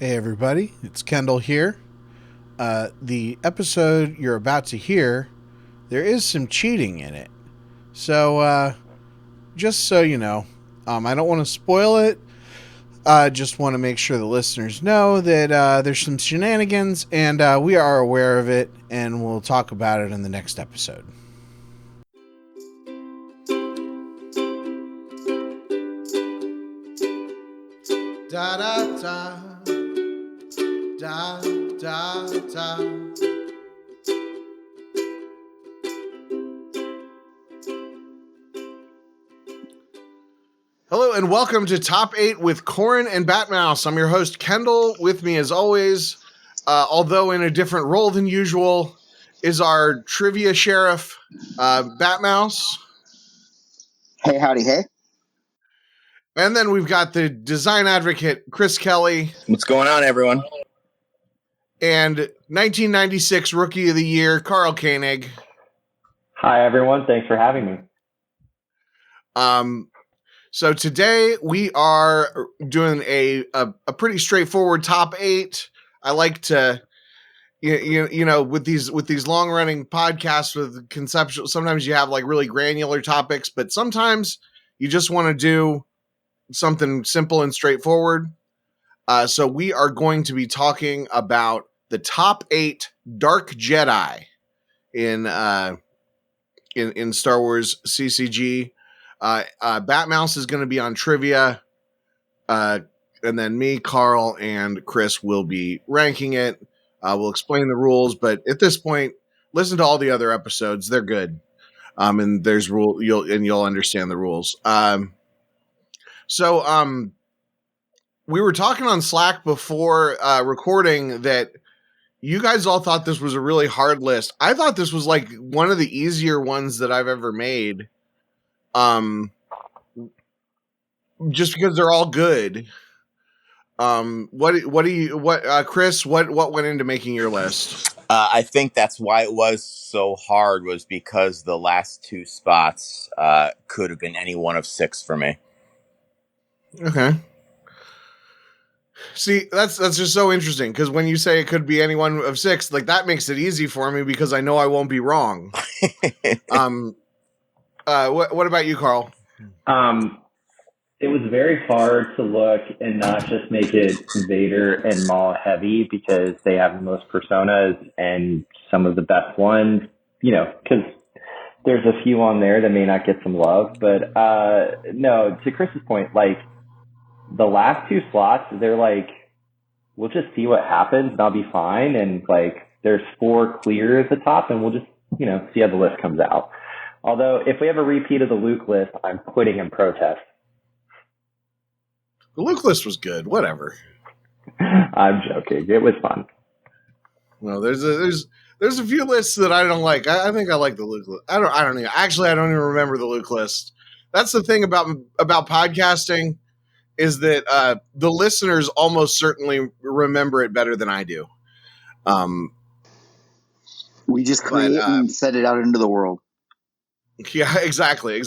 Hey everybody, it's Kendall here. The episode you're about to hear, there is some cheating in it. So, just so you know, I don't want to spoil it. Just want to make sure the listeners know that there's some shenanigans, and we are aware of it, and we'll talk about it in the next episode. Da da da. Da, da, da. Hello and welcome to Top 8 with Corran and Batmouse. I'm your host, Kendall. With me, as always, although in a different role than usual, is our trivia sheriff, Batmouse. Hey, howdy, hey. And then we've got the design advocate, Chris Kelly. What's going on, everyone? And 1996 Rookie of the Year, Karl Koenig. Hi, everyone. Thanks for having me. So today we are doing a pretty straightforward top 8. I like to, you know, with these long running podcasts with conceptual. Sometimes you have like really granular topics, but sometimes you just want to do something simple and straightforward. So we are going to be talking about the top 8 Dark Jedi in Star Wars CCG. Batmouse is going to be on trivia, and then me, Karl, and Chris will be ranking it. We'll explain the rules, but at this point, listen to all the other episodes; they're good. And there's you'll understand the rules. So we were talking on Slack before recording that you guys all thought this was a really hard list. I thought this was like one of the easier ones that I've ever made. Just because they're all good. Chris, what went into making your list? I think that's why it was so hard, was because the last 2 spots could have been any one of 6 for me. Okay. See, that's just so interesting, because when you say it could be any one of 6, like that makes it easy for me because I know I won't be wrong. What about you, Karl? It was very hard to look and not just make it Vader and Maul heavy because they have the most personas and some of the best ones, you know, because there's a few on there that may not get some love. But no, to Chris's point, like the last 2 slots, they're like, we'll just see what happens and I'll be fine. And like there's 4 clear at the top and we'll just, you know, see how the list comes out. Although if we have a repeat of the Luke list, I'm quitting in protest. The Luke list was good. Whatever. I'm joking. It was fun. Well, there's a few lists that I don't like. I think I like the Luke list. I don't even remember the Luke list. That's the thing about podcasting, is that the listeners almost certainly remember it better than I do. We just create and set it out into the world. Yeah, exactly.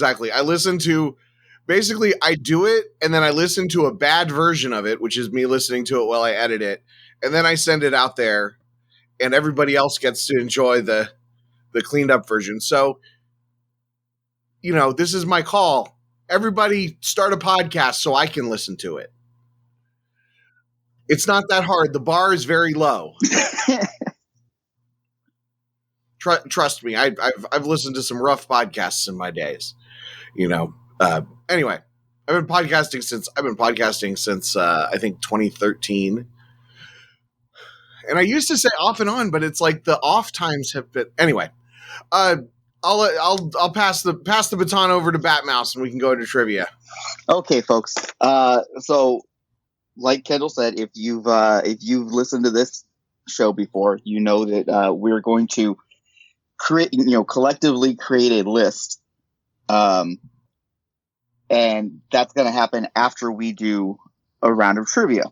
Basically, I do it, and then I listen to a bad version of it, which is me listening to it while I edit it, and then I send it out there, and everybody else gets to enjoy the cleaned up version. So, you know, this is my call. Everybody start a podcast so I can listen to it. It's not that hard. The bar is very low. Trust me, I've listened to some rough podcasts in my days, you know. Anyway, I've been podcasting since I think 2013, and I used to say off and on, but it's like the off times have been. Anyway, I'll pass the baton over to Batmouse, and we can go into trivia. Okay, folks. So, like Kendall said, if you've listened to this show before, you know that we're going to collectively create a list. And that's going to happen after we do a round of trivia.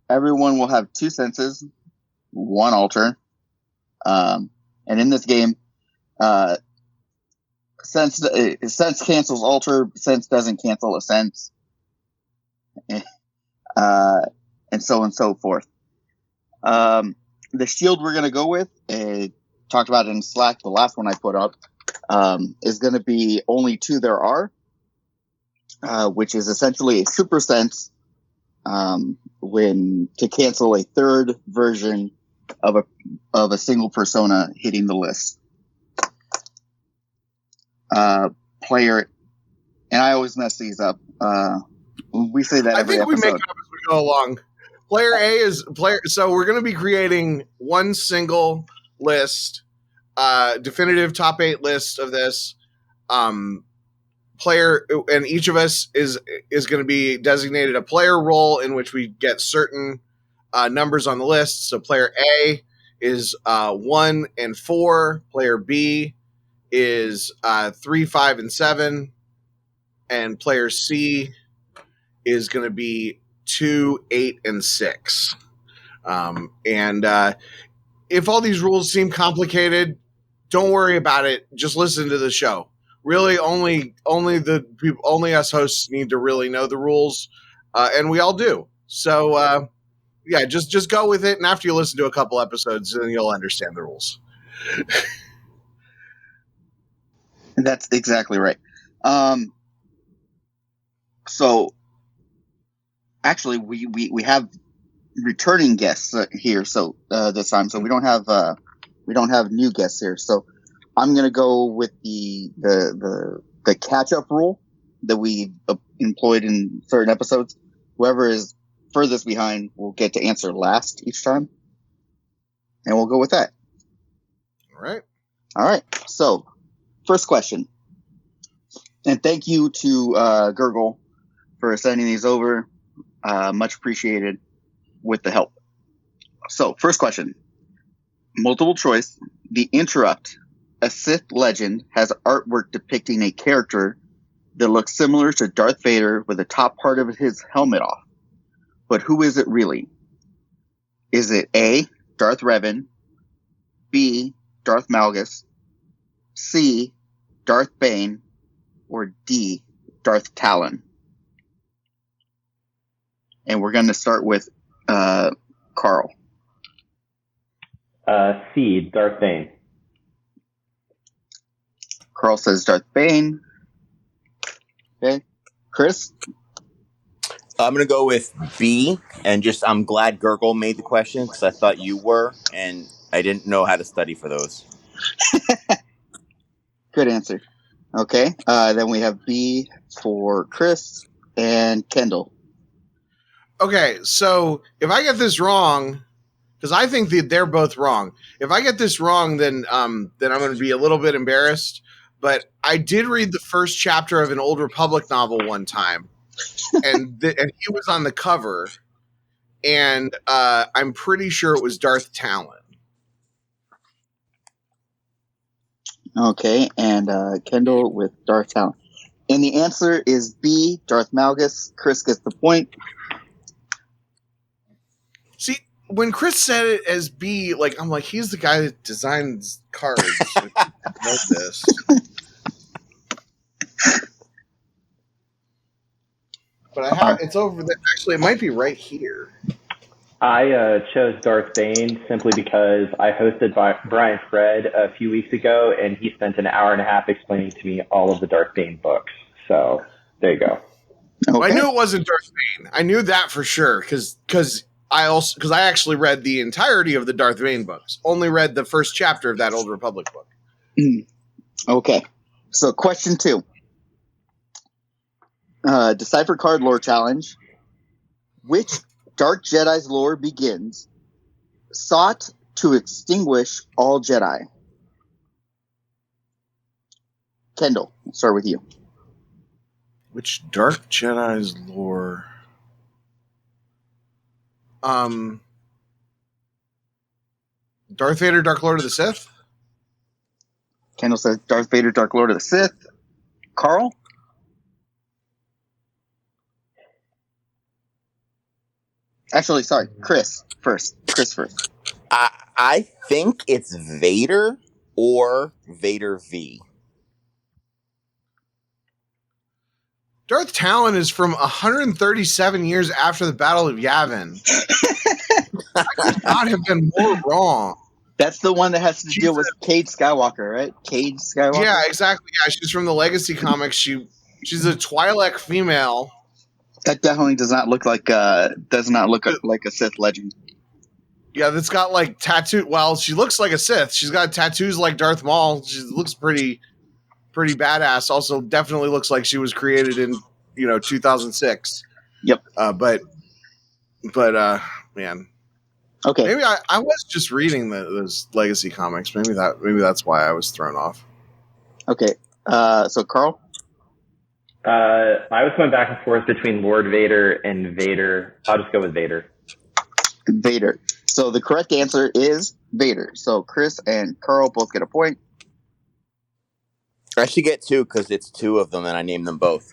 Everyone will have 2 senses, 1 alter. And in this game, sense cancels alter, sense doesn't cancel a sense. And and so forth. The shield we're going to go with, talked about it in Slack, the last one I put up, is going to be only 2 there are, which is essentially a super sense when to cancel a third version of a single persona hitting the list. Player, and I always mess these up. We say that every episode. I think we make it up as we go along. Player A is player. So we're going to be creating one single list, definitive top 8 list of this. Player, and each of us is going to be designated a player role in which we get certain numbers on the list. So player A is 1 and 4. Player B is 3, 5, and 7, and player C is going to be 2, 8, and 6. If all these rules seem complicated, don't worry about it. Just listen to the show. Really, only us hosts need to really know the rules, and we all do. So, yeah, just go with it, and after you listen to a couple episodes, then you'll understand the rules. That's exactly right. So, actually, we have returning guests here. So this time, so we don't have new guests here. So I'm gonna go with the catch up rule that we employed in certain episodes. Whoever is furthest behind will get to answer last each time, and we'll go with that. All right. So first question, and thank you to Gurgle for sending these over. Much appreciated with the help. So, first question. Multiple choice. The Interrupt, a Sith legend, has artwork depicting a character that looks similar to Darth Vader with the top part of his helmet off. But who is it really? Is it A, Darth Revan, B, Darth Malgus, C, Darth Bane, or D, Darth Talon? And we're going to start with Karl. C, Darth Bane. Karl says Darth Bane. Okay. Chris? I'm going to go with B, and I'm glad Gurgle made the question because I thought you were, and I didn't know how to study for those. Good answer. Okay. Then we have B for Chris and Kendall. Okay, so if I get this wrong, because I think that they're both wrong. If I get this wrong, then I'm going to be a little bit embarrassed. But I did read the first chapter of an Old Republic novel one time, and he was on the cover, and I'm pretty sure it was Darth Talon. Okay, and Kendall with Darth Talon. And the answer is B, Darth Malgus. Chris gets the point. See, when Chris said it as B, I'm like, he's the guy that designs cards. Know this. But it's over there. Actually, it might be right here. I chose Darth Bane simply because I hosted Brian Fred a few weeks ago, and he spent an hour and a half explaining to me all of the Darth Bane books. So there you go. Okay. Well, I knew it wasn't Darth Bane. I knew that for sure because I actually read the entirety of the Darth Bane books. Only read the first chapter of that Old Republic book. Okay. So question 2. Decipher card lore challenge. Which Dark Jedi's lore begins? Sought to extinguish all Jedi. Kendall, we'll start with you. Which Dark Jedi's lore... Darth Vader, Dark Lord of the Sith? Kendall says Darth Vader, Dark Lord of the Sith. Karl? Actually, sorry, Chris first. I think it's Vader or Vader V. Darth Talon is from 137 years after the Battle of Yavin. I could not have been more wrong. That's the one that has to deal with Cade Skywalker, right? Cade Skywalker. Yeah, exactly. Yeah, she's from the Legacy comics. She's a Twi'lek female. That definitely does not look like a Sith legend. Yeah, that's got like tattoo. Well, she looks like a Sith. She's got tattoos like Darth Maul. She looks pretty badass. Also, definitely looks like she was created in 2006. Yep. But man. Okay. Maybe I was just reading those Legacy comics. Maybe that's why I was thrown off. Okay. So Carl. I was going back and forth between Lord Vader and Vader. I'll just go with Vader. Vader. So the correct answer is Vader. So Chris and Carl both get a point. I should get 2 because it's 2 of them, and I named them both.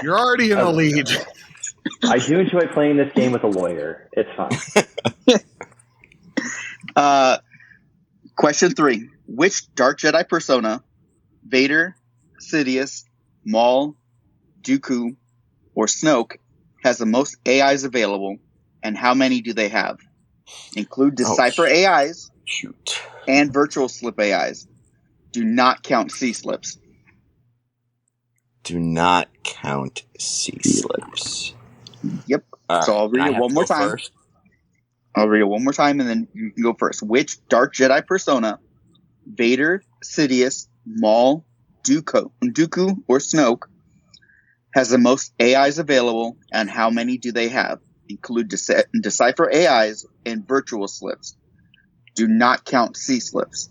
You're already in the lead. I do enjoy playing this game with a lawyer. It's fun. Question 3. Which Dark Jedi persona, Vader, Sidious, Maul, Dooku, or Snoke, has the most AIs available, and how many do they have? Include Decipher AIs and Virtual Slip AIs. Do not count C-slips. Do not count C-slips. Yep. So I'll read it one more time. First. I'll read it one more time, and then you can go first. Which Dark Jedi persona, Vader, Sidious, Maul, Dooku, or Snoke, has the most AIs available, and how many do they have? Include Decipher AIs and Virtual Slips. Do not count C-slips.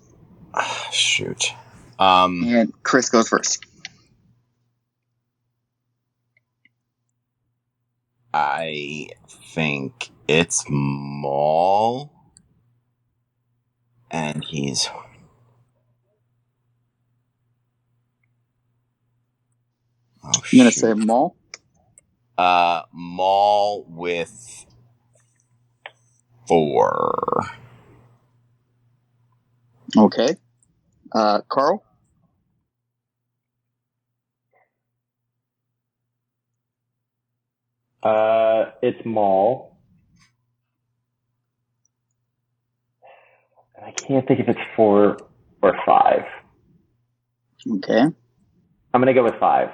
Shoot. And Chris goes first. I think it's Maul. And he's... You're going to say Maul? Maul with 4. Okay. Carl? It's Maul. I can't think if it's 4 or 5. Okay. I'm going to go with 5.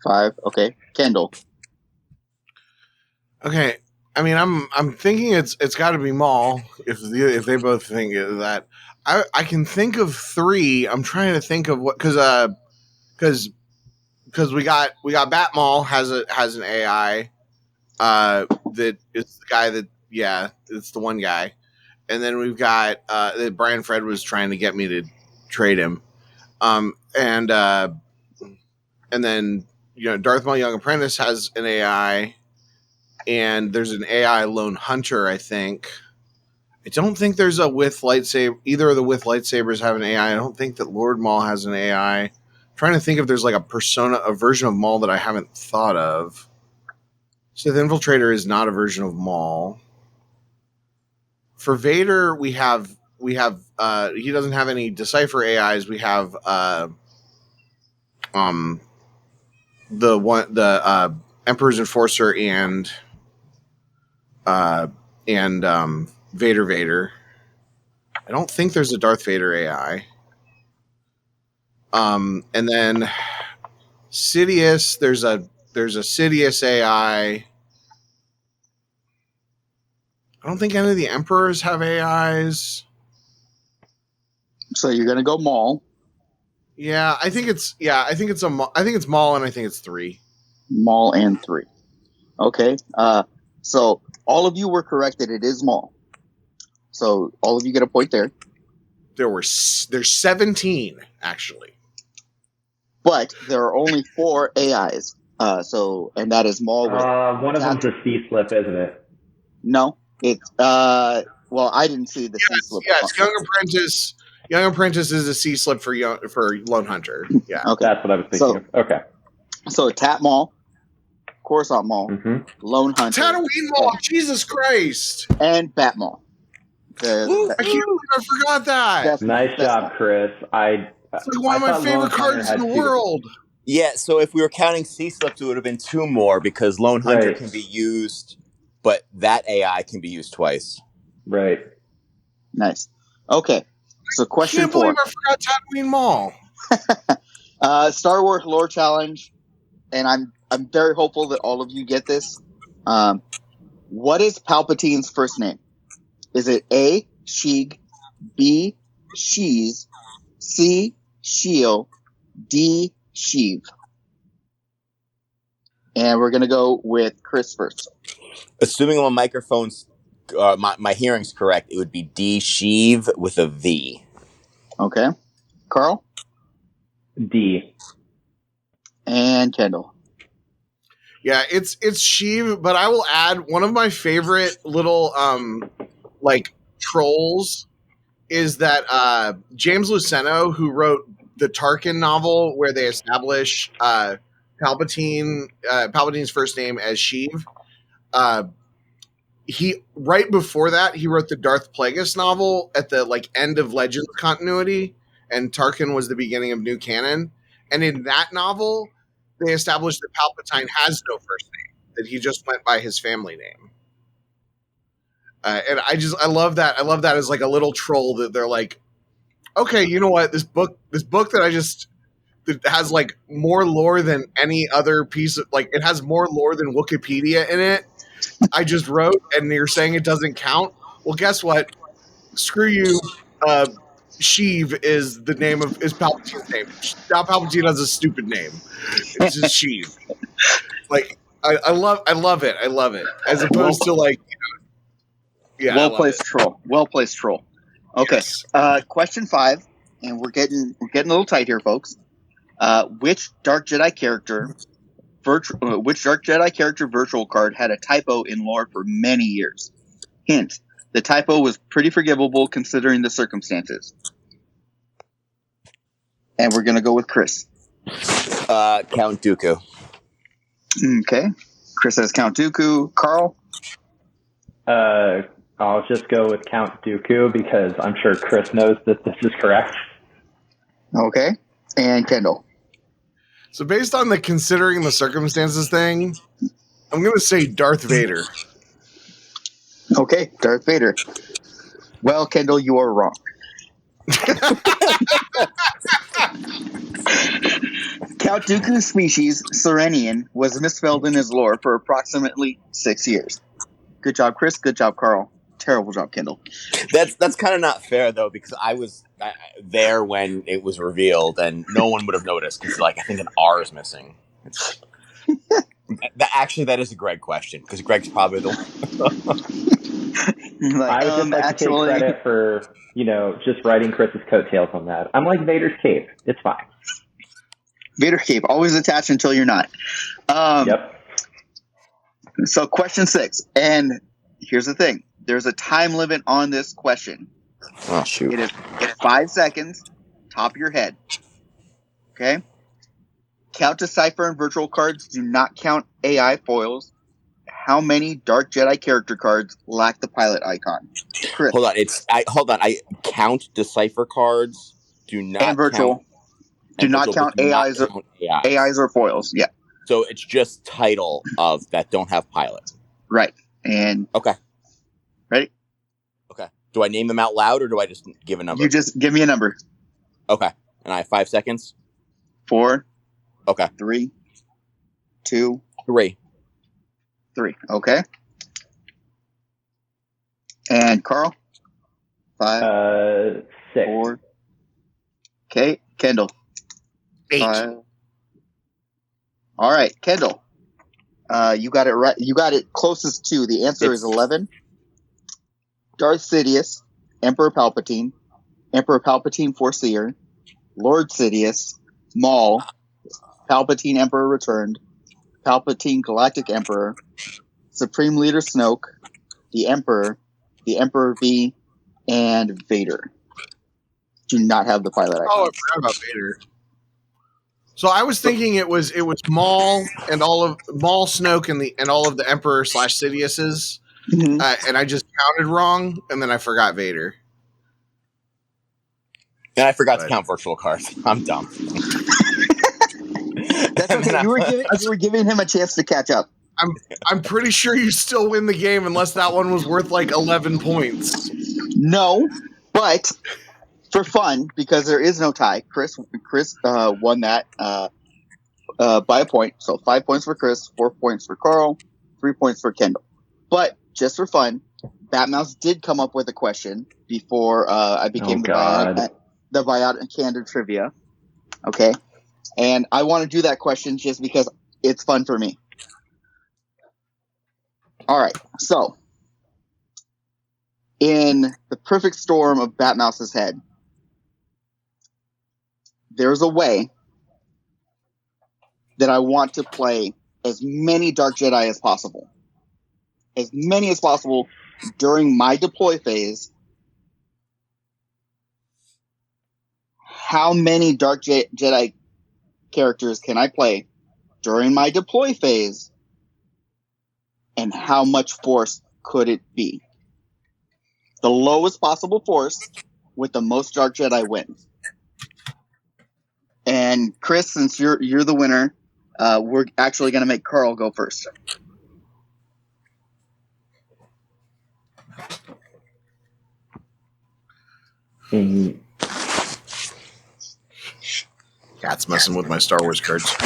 5. Okay. Kendall. Okay. I mean, I'm thinking it's got to be Maul if they both think that. I can think of 3. I'm trying to think of what because we got Batmaul has an AI that is the guy that it's the one guy, and then we've got that Brian Fred was trying to get me to trade him, and then Darth Maul Young Apprentice has an AI, and there's an AI Lone Hunter, I think. I don't think there's a with lightsaber. Either of the with lightsabers have an AI. I don't think that Lord Maul has an AI. I'm trying to think if there's like a version of Maul that I haven't thought of. Sith Infiltrator is not a version of Maul. For Vader, we have he doesn't have any Decipher AIs. We have the Emperor's Enforcer and Vader. I don't think there's a Darth Vader AI. And then Sidious, there's a Sidious AI. I don't think any of the Emperors have AIs. So you're gonna go Maul. Yeah, I think it's Maul, and I think it's 3. Maul and 3. Okay. So all of you were correct that it is Maul. So all of you get a point there. There's 17 actually, but there are only 4 AIs. And that is Maul. One of them's a C-slip, isn't it? No, it's well, I didn't see the C-slip. Yes, Young Apprentice is a C-slip for Lone Hunter. Yeah, okay, that's what I was thinking. Okay, so Tat Maul, Coruscant Maul, Lone Hunter, Tatooine Maul. Jesus Christ, and Bat Maul. I can't believe I forgot that. Nice job, Chris. I It's like one of my thought favorite Lone Hunter cards in had the two. world. Yeah, so if we were counting sea slips, it would have been 2 more because Lone Hunter Right. can be used, but that AI can be used twice. Right. Nice. Okay. So question Can't 4. believe I forgot Tatooine Mall. Star Wars lore challenge, and I'm very hopeful that all of you get this. What is Palpatine's first name? Is it A, Sheeg, B, Sheez, C, Sheel, D, Sheev? And we're going to go with Chris first. Assuming my microphone's, my hearing's correct, it would be D Sheev with a V. Okay. Carl? D. And Kendall. Yeah, it's Sheev, but I will add one of my favorite little like trolls is that James Luceno, who wrote the Tarkin novel where they establish Palpatine's first name as Sheev. He right before that he wrote the Darth Plagueis novel at the like end of Legends continuity, and Tarkin was the beginning of new canon. And in that novel, they established that Palpatine has no first name; that he just went by his family name. And I love that. I love that as like a little troll that they're like, okay, you know what? This book that has like more lore than any other piece of like it has more lore than Wikipedia in it. I just wrote, and you're saying it doesn't count. Well, guess what? Screw you. Sheev is the name of is Palpatine's name. Now Palpatine has a stupid name. It's just Sheev. Like I love it. I love it. As opposed to like yeah, well placed troll. Well placed troll. Okay. Yes. Question 5, and we're getting a little tight here, folks. Which Dark Jedi character virtual card had a typo in lore for many years? Hint: the typo was pretty forgivable considering the circumstances. And we're gonna go with Chris. Count Dooku. Okay. Chris says Count Dooku. Carl? I'll just go with Count Dooku because I'm sure Chris knows that this is correct. Okay. And Kendall? So based on the considering the circumstances thing, I'm going to say Darth Vader. Okay, Darth Vader. Well, Kendall, you are wrong. Count Dooku's species, Serenian, was misspelled in his lore for approximately 6 years. Good job, Chris. Good job, Carl. Terrible job, Kendall. That's kind of not fair though, because I was there when it was revealed, and no one would have noticed because, like, I think an R is missing. That is a Greg question because Greg's probably the one. Like, I would just like to take credit for just writing Chris's coattails on that. I'm like Vader's cape. It's fine. Vader cape, always attached until you're not. Yep. So question 6, and here's the thing. There's a time limit on this question. Oh, shoot. It is 5 seconds, top of your head. Okay? Count, Decipher, and virtual cards do not count AI foils. How many Dark Jedi character cards lack the pilot icon? Chris. Hold on. I count Decipher cards. Do not and virtual. Count, do not count AIs or foils. Yeah. So it's just title of that don't have pilot. Right. And okay. Ready? Okay. Do I name them out loud or do I just give a number? You just give me a number. Okay. And I have 5 seconds. 4. Okay. 3. 2. 3. 3. Okay. And Carl? 5. 6. 4. Okay. Kendall? 8. 5. All right, Kendall. You got it right. You got it closest to. The answer is 11. Darth Sidious, Emperor Palpatine, Foreseer, Lord Sidious, Maul, Palpatine Emperor Returned, Palpatine Galactic Emperor, Supreme Leader Snoke, the Emperor V, and Vader. Do not have the pilot icon. Oh, I forgot about Vader. So I was thinking it was Maul and all of Maul, Snoke, and all of the Emperor / Sidiouses, and I just counted wrong, and then I forgot Vader. And I forgot to But- count virtual cards. I'm dumb. That's And then okay. You were giving him a chance to catch up. I'm pretty sure you still win the game unless that one was worth like 11 points. No, but for fun, because there is no tie, Chris won that by a point. So 5 points for Chris, 4 points for Karl, 3 points for Kendall. But just for fun, Batmouse did come up with a question before I became the Bionic and Candor trivia. Okay, and I want to do that question just because it's fun for me. All right, so in the perfect storm of Batmouse's head, there's a way that I want to play as many Dark Jedi as possible. As many as possible during my deploy phase. How many Dark Jedi characters can I play during my deploy phase? And how much force could it be? The lowest possible force with the most Dark Jedi wins. And Chris, since you're the winner, we're actually going to make Karl go first. Cat's messing with my Star Wars cards.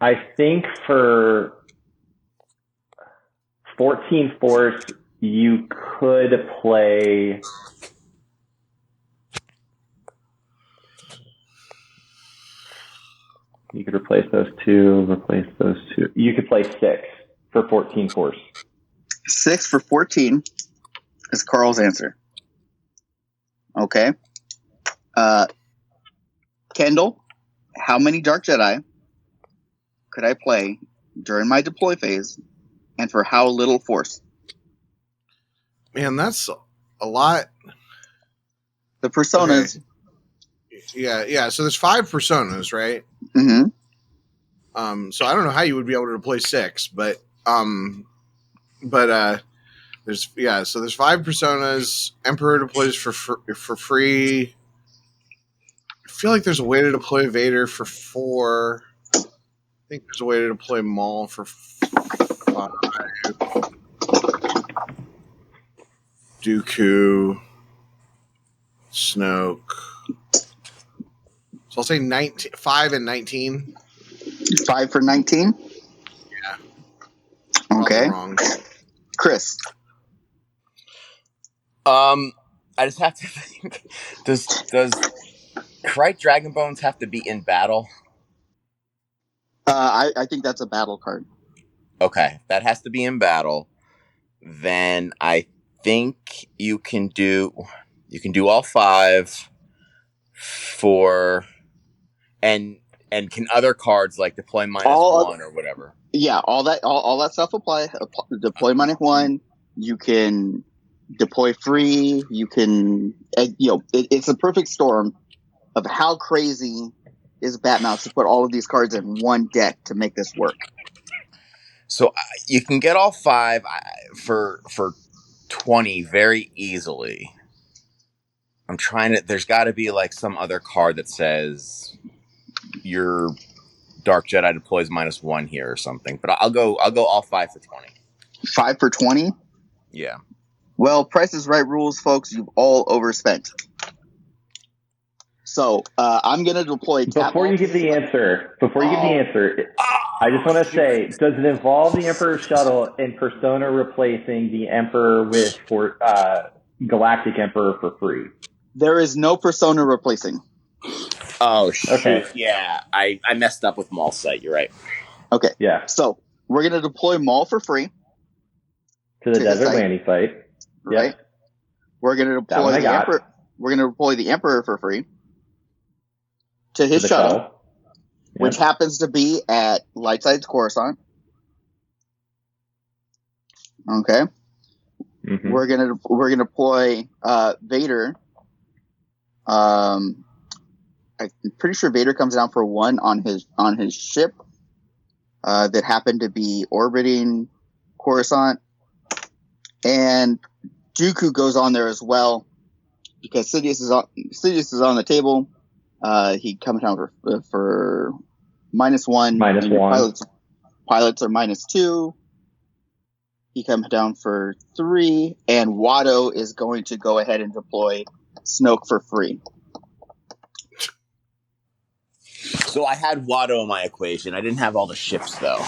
I think for 14 Force, you could play. You could replace those two. You could play 6 for 14 Force. 6 for 14 is Karl's answer. Okay. Kendall, how many Dark Jedi could I play during my deploy phase, and for how little force? Man, that's a lot. The personas. Okay. Yeah. So there's 5 personas, right? Mm-hmm. So I don't know how you would be able to deploy 6, but there's 5 personas. Emperor deploys for free. I feel like there's a way to deploy Vader for 4. I think there's a way to deploy Maul for 5. Dooku, Snoke. So I'll say 5 and 19. 5 for 19? Yeah. Okay. Wrong. Chris. I just have to think. Does Krite Dragon Bones have to be in battle? I think that's a battle card. Okay, if that has to be in battle. Then I think you can do all 5 for and can other cards like deploy -1 or whatever. Yeah, all that stuff apply. Deploy -1. You can deploy free. You can it's a perfect storm of how crazy is Batmouse to put all of these cards in one deck to make this work. So you can get all 5 for 20 very easily. I'm trying to. There's got to be like some other card that says your Dark Jedi deploys -1 here or something. But I'll go all 5 for 20. 5 for 20? Yeah. Well, Price is Right rules, folks. You've all overspent. So I'm going to deploy. Before you give the answer, I just want to say, does it involve the Emperor Shuttle and Persona replacing the Emperor with Galactic Emperor for free? There is no Persona replacing. Oh, shoot. Okay. Yeah, I messed up with Maul's site. You're right. Okay. Yeah. So we're going to deploy Maul for free. To the Desert Landy site. Right. Yep. We're going to deploy the Emperor. We're going to deploy the Emperor for free to his shuttle, Yep. which happens to be at Lightside's Coruscant. Okay. Mm-hmm. We're gonna deploy Vader. I'm pretty sure Vader comes down for 1 on his ship that happened to be orbiting Coruscant, and Dooku goes on there as well because Sidious is on the table. He comes down for -1. Minus and your one. pilots are -2. He comes down for 3, and Watto is going to go ahead and deploy Snoke for free. So I had Watto in my equation. I didn't have all the ships though.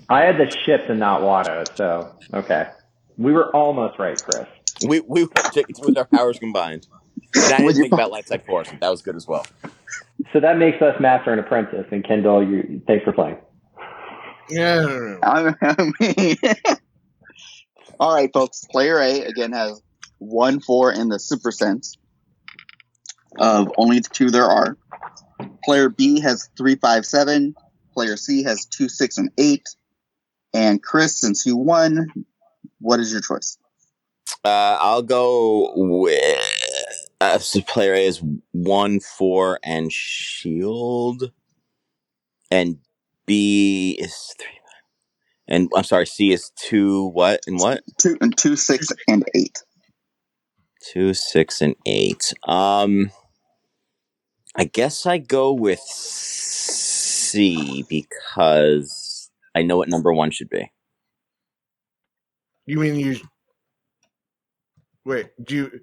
I had the ships and not Watto, so okay. We were almost right, Chris. We with our powers combined, and I With didn't your think about light side force, but that was good as well. So that makes us master and apprentice. And Kendall, thanks for playing. Yeah. I mean, all right, folks. Player A again has 1, 4 in the super sense of only the 2 there are. Player B has 3, 5, 7. Player C has 2, 6, and 8. And Chris, since you won, what is your choice? I'll go with so player A is 1, 4, and shield, and B is 3, and I'm sorry, C is 2. What and what? 2, 6, and 8. 2, 6, and 8. I guess I go with C because I know what number 1 should be. You mean you? Wait, do you?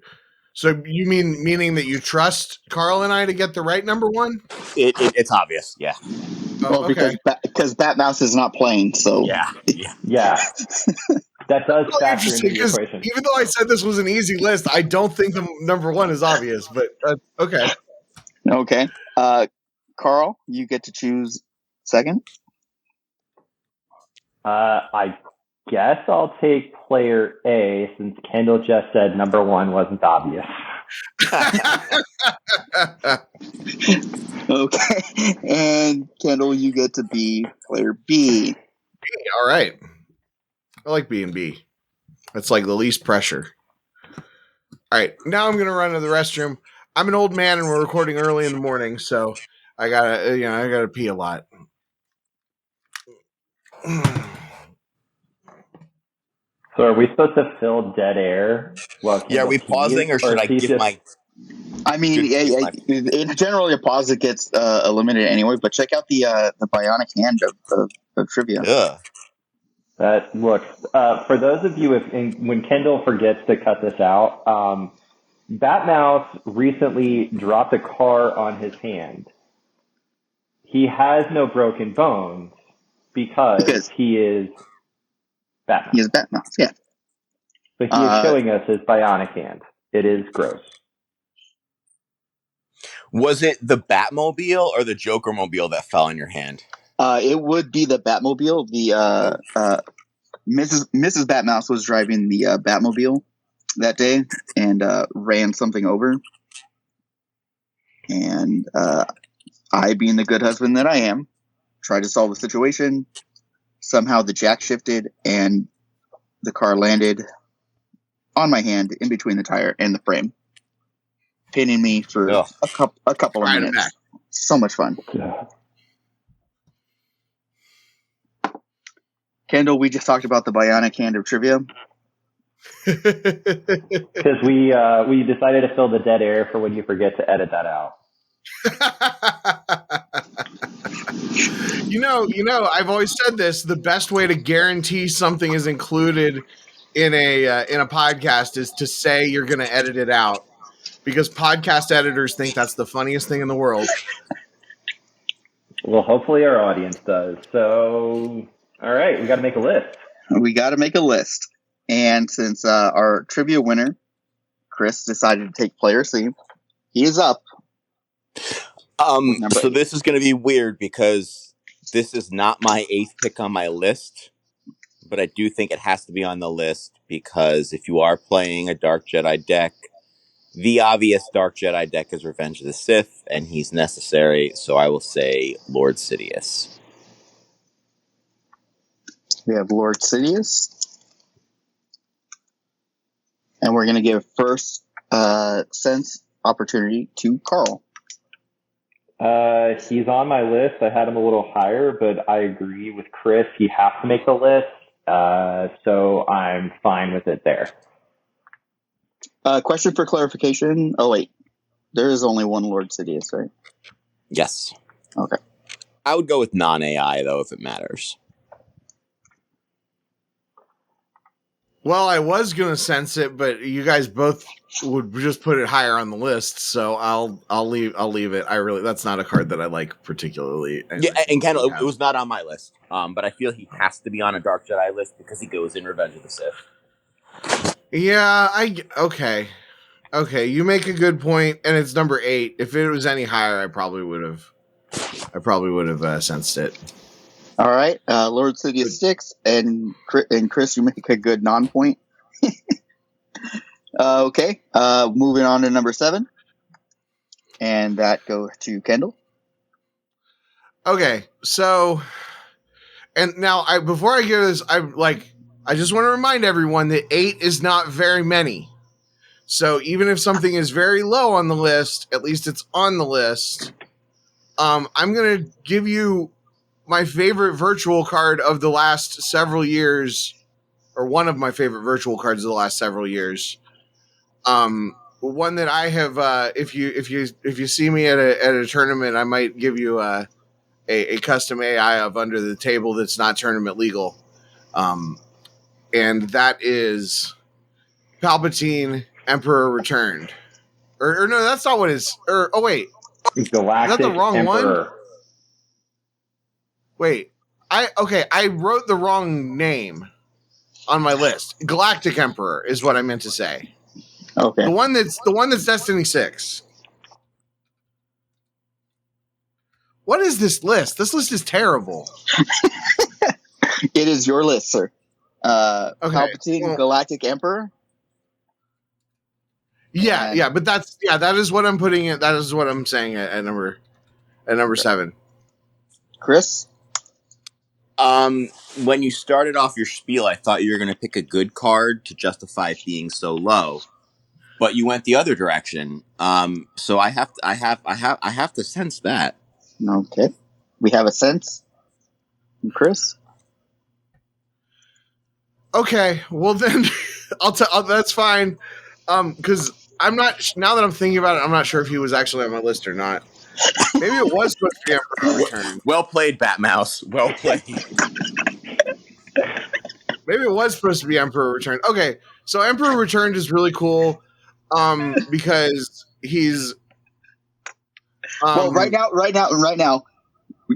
So you meaning that you trust Karl and I to get the right number 1? It's obvious, yeah. Oh, Well, okay. because Batmouse is not playing, so Yeah. Yeah. That does Well, factor into interesting, the 'cause equation. even though I said this was an easy list, I don't think the number 1 is obvious. But okay. Okay. Karl, you get to choose second. I guess I'll take player A since Kendall just said number 1 wasn't obvious. Okay. And Kendall, you get to be player B. All right. I like B and B. That's like the least pressure. All right. Now I'm gonna run to the restroom. I'm an old man and we're recording early in the morning, so I gotta pee a lot. So are we supposed to fill dead air while Kendall Yeah, are we pausing, or should I he's give just, my? I mean, in general, your pause it gets eliminated anyway. But check out the bionic hand of trivia. Ugh. Look, for those of you, when Kendall forgets to cut this out, Batmouse recently dropped a car on his hand. He has no broken bones because he is Batmouse. He is Batmouse, yeah. But he is showing us his bionic hand. It is gross. Was it the Batmobile or the Joker mobile that fell in your hand? It would be the Batmobile. The Mrs. Batmouse was driving the Batmobile that day and ran something over. And I, being the good husband that I am, tried to solve the situation. Somehow the jack shifted and the car landed on my hand in between the tire and the frame, pinning me for a couple of minutes. Back. So much fun. Kendall, we just talked about the bionic hand of trivia. Because we decided to fill the dead air for when you forget to edit that out. You know, I've always said this: the best way to guarantee something is included in a podcast is to say you're going to edit it out, because podcast editors think that's the funniest thing in the world. Well, hopefully our audience does. So, all right, we got to make a list. We got to make a list. And since our trivia winner, Chris, decided to take player C, he is up. So this is going to be weird because this is not my 8th pick on my list, but I do think it has to be on the list because if you are playing a Dark Jedi deck, the obvious Dark Jedi deck is Revenge of the Sith, and he's necessary, so I will say Lord Sidious. We have Lord Sidious. And we're going to give first sense opportunity to Karl. He's on my list. I had him a little higher, but I agree with Chris. He has to make the list, so I'm fine with it there. Question for clarification. Oh wait, there is only one Lord Sidious, right? Yes. Okay. I would go with non-AI though, if it matters. Well, I was gonna sense it, but you guys both would just put it higher on the list, so I'll leave it. That's not a card that I like particularly. Yeah, and Kendall, it was not on my list. But I feel he has to be on a Dark Jedi list because he goes in Revenge of the Sith. Yeah, okay. You make a good point, and it's number 8. If it was any higher, I probably would have sensed it. All right, Lord Sidious 6, and Chris, you make a good non-point. Okay, moving on to number 7, and that goes to Kendall. Okay, so, and now before I give this, I just want to remind everyone that 8 is not very many. So even if something is very low on the list, at least it's on the list. I'm gonna give you my favorite virtual card of the last several years, or one of my favorite virtual cards of the last several years. One that I have. If you see me at a tournament, I might give you a custom AI of Under the Table that's not tournament legal, and that is Palpatine Emperor Returned. Or no, that's not what it is. Oh wait, Galactic is that the wrong Emperor. one? Wait, I wrote the wrong name on my list. Galactic Emperor is what I meant to say. Okay. The one that's Destiny 6. What is this list? This list is terrible. It is your list, sir. Okay. Palpatine, Galactic Emperor. Yeah, but that is what I'm putting it. That is what I'm saying at number 7. Chris. When you started off your spiel, I thought you were going to pick a good card to justify it being so low, but you went the other direction. So I have to sense that. Okay, we have a sense. Chris. Okay, well then, that's fine. Because I'm not. Now that I'm thinking about it, I'm not sure if he was actually on my list or not. Maybe it was supposed to be Emperor Return. Well played, Batmouse. Well played. Maybe it was supposed to be Emperor Return. Okay, so Emperor Returned is really cool, because he's. Well, right now,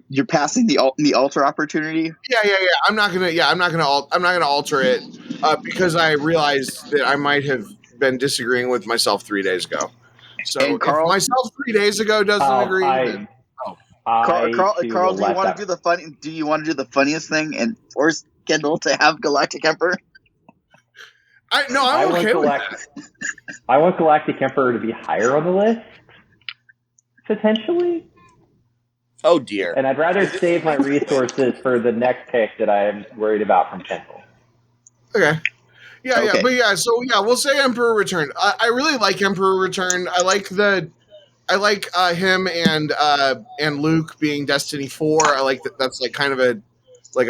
you're passing the altar opportunity. Yeah. I'm not gonna alter it because I realized that I might have been disagreeing with myself 3 days ago. So And Karl, if myself 3 days ago doesn't agree, then Karl, do you want to do the funny? Do you want to do the funniest thing and force Kendall to have Galactic Emperor? I'm okay with that. I want Galactic Emperor to be higher on the list, potentially. Oh dear. And I'd rather save my resources for the next pick that I'm worried about from Kendall. Okay. Yeah, we'll say Emperor Return. I really like Emperor Return. I like him and Luke being Destiny 4. I like that. That's like kind of a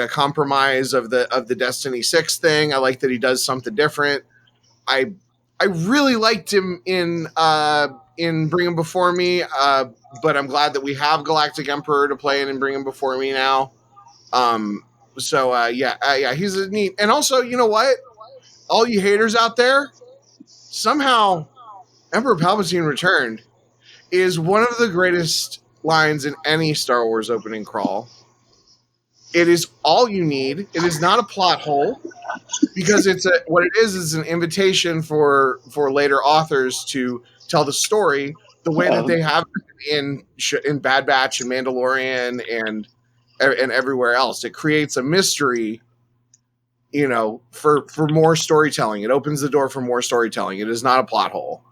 compromise of the Destiny 6 thing. I like that he does something different. I really liked him in Bring Him Before Me, but I'm glad that we have Galactic Emperor to play in and Bring Him Before Me now. He's a neat. And also, you know what? All you haters out there, somehow Emperor Palpatine Returned is one of the greatest lines in any Star Wars opening crawl. It is all you need. It is not a plot hole, because what it is an invitation for later authors to tell the story the way that they have in Bad Batch and Mandalorian and everywhere else. It creates a mystery, for more storytelling. It opens the door for more storytelling. It is not a plot hole.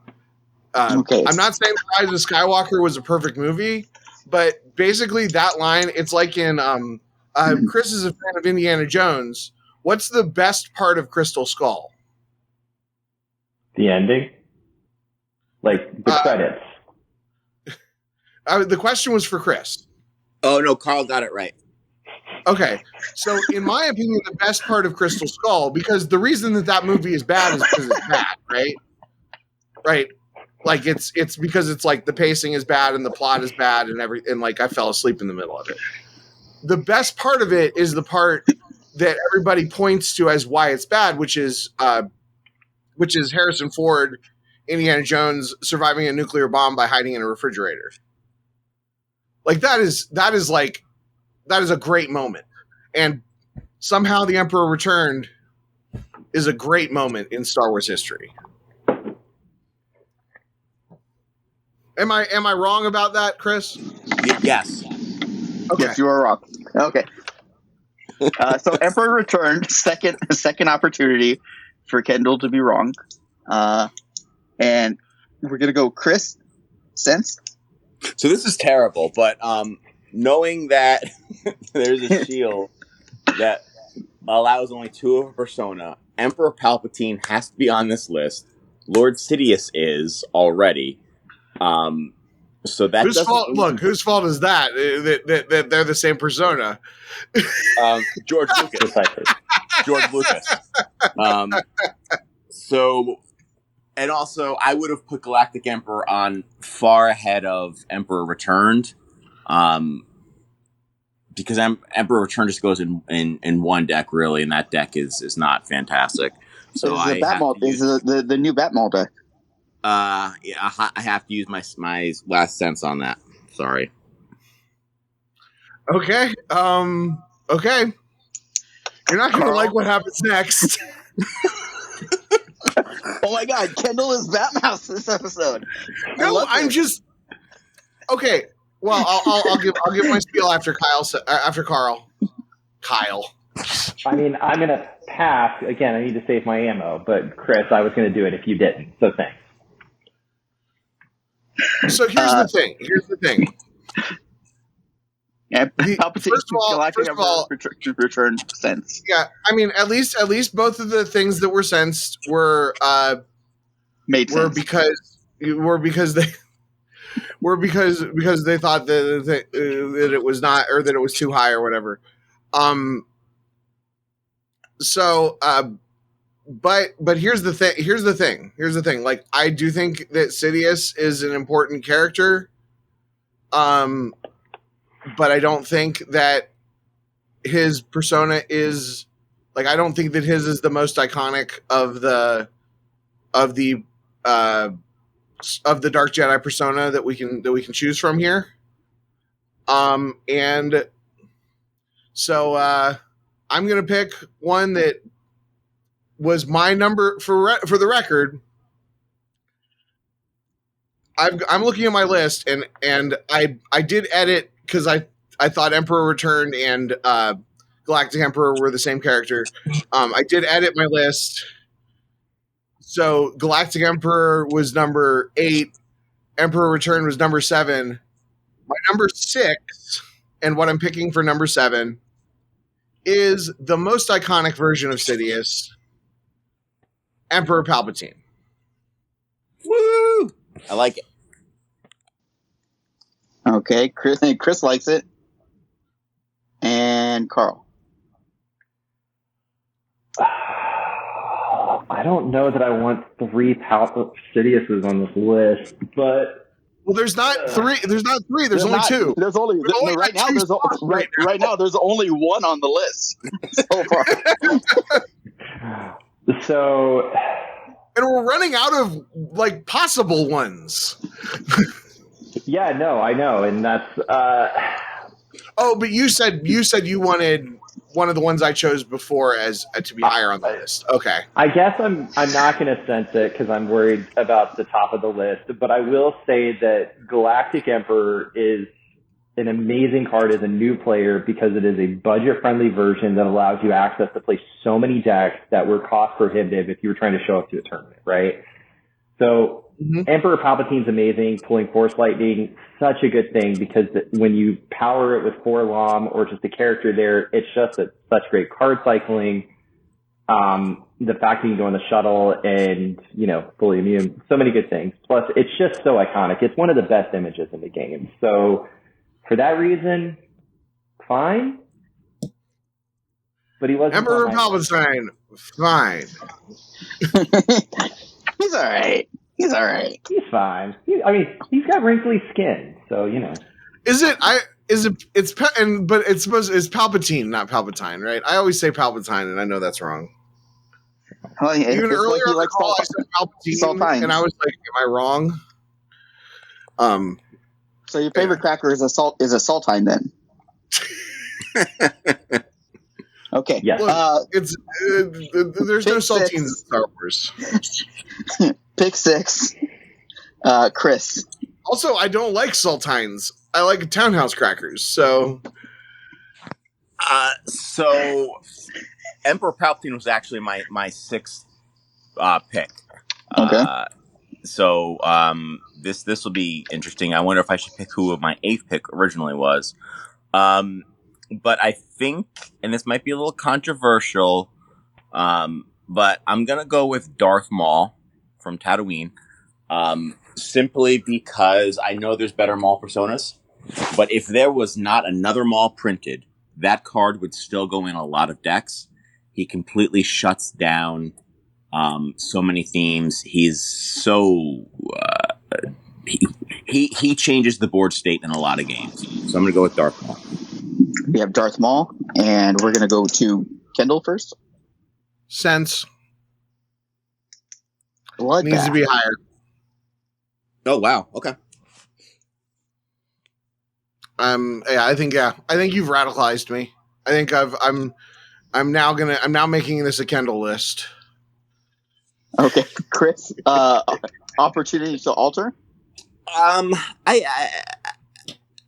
Okay. I'm not saying The Rise of Skywalker was a perfect movie, but basically that line, it's like in Chris is a fan of Indiana Jones. What's the best part of Crystal Skull? The ending? Like the credits? The question was for Chris. Oh no, Karl got it right. Okay, so in my opinion, the best part of Crystal Skull, because the reason that movie is bad is because it's bad, right? right? Like it's because it's like the pacing is bad and the plot is bad and like I fell asleep in the middle of it. The best part of it is the part that everybody points to as why it's bad, which is Harrison Ford, Indiana Jones surviving a nuclear bomb by hiding in a refrigerator. Like that is a great moment. And somehow The Emperor Returned is a great moment in Star Wars history. Am I wrong about that, Chris? Yes. Okay. Yes, you are wrong. Okay. So Emperor Returned, second opportunity for Kendall to be wrong. And we're going to go Chris, sense. So this is terrible, but knowing that there's a shield that allows only 2 of a persona, Emperor Palpatine has to be on this list. Lord Sidious is already. So that whose fault? Look, whose fault is that? That they're the same persona. George Lucas. George Lucas. So, and also, I would have put Galactic Emperor on far ahead of Emperor Returned, because Emperor Returned just goes in one deck really, and that deck is not fantastic. So the new Batmall deck. Yeah, I have to use my last sense on that. Sorry. Okay. Okay. You're not gonna like what happens next. Oh my God, Kendall is Batmouse this episode. No, I'm just okay. Well, I'll give my spiel after Karl. Kyle. I mean, I'm gonna pass again. I need to save my ammo, but Chris, I was gonna do it if you didn't. So thanks. So here's the thing. Yeah, first of all, return sense. Yeah, I mean, at least both of the things that were sensed were because they thought that it was not, or that it was too high or whatever. But here's the thing. Like, I do think that Sidious is an important character. But I don't think that his persona is like, I don't think that his is the most iconic of the Dark Jedi persona that we can choose from here. And so I'm gonna pick one that was my number for the record. I'm looking at my list and I did edit because I thought Emperor Returned and Galactic Emperor were the same character. I did edit my list. So Galactic Emperor was number 8. Emperor Returned was number 7. My number 6, and what I'm picking for number 7, is the most iconic version of Sidious, Emperor Palpatine. Woo! I like it. Okay, Chris likes it. And Karl. I don't know that I want 3 Sidiouses on this list, but there's not 3. There's only 2. There's only right now. Right now, there's only 1 on the list so far. So, and we're running out of like possible ones. Yeah, no, I know, and that's. Oh, but you said you wanted one of the ones I chose before as to be higher on the list. Okay. I guess I'm not going to sense it because I'm worried about the top of the list, but I will say that Galactic Emperor is an amazing card as a new player because it is a budget-friendly version that allows you access to play so many decks that were cost prohibitive if you were trying to show up to a tournament, right? So Emperor Palpatine's amazing, pulling Force Lightning, such a good thing because when you power it with 4 LOM or just a character there, it's just such great card cycling. The fact that you can go on the shuttle and, fully immune, so many good things. Plus, it's just so iconic. It's one of the best images in the game. So for that reason, fine. But he wasn't Emperor Palpatine, fine. He's all right. He's all right. He's fine. He's got wrinkly skin, so you know. Is it? But it's supposed it's Palpatine, not Palpatine, right? I always say Palpatine, and I know that's wrong. Oh, yeah, Even it's earlier like on the call, I said Palpatine, Saltines. and I was like, "Am I wrong?" So your favorite cracker is a saltine then? Okay. Yes. Look, there's no saltines in Star Wars. Pick 6. Chris. Also, I don't like saltines. I like townhouse crackers. So Emperor Palpatine was actually my sixth pick. Okay. This will be interesting. I wonder if I should pick who my 8th pick originally was. But I think, and this might be a little controversial, but I'm gonna go with Darth Maul from Tatooine. Simply because I know there's better Maul personas, but if there was not another Maul printed, that card would still go in a lot of decks. He completely shuts down so many themes. He's so he changes the board state in a lot of games. So I'm gonna go with Darth Maul. We have Darth Maul, and we're gonna go to Kendall first. sense Bloodbath needs to be higher. Oh wow, okay. I think you've radicalized me. I think I'm now making this a Kendall list. Okay, Chris. Opportunity to alter. I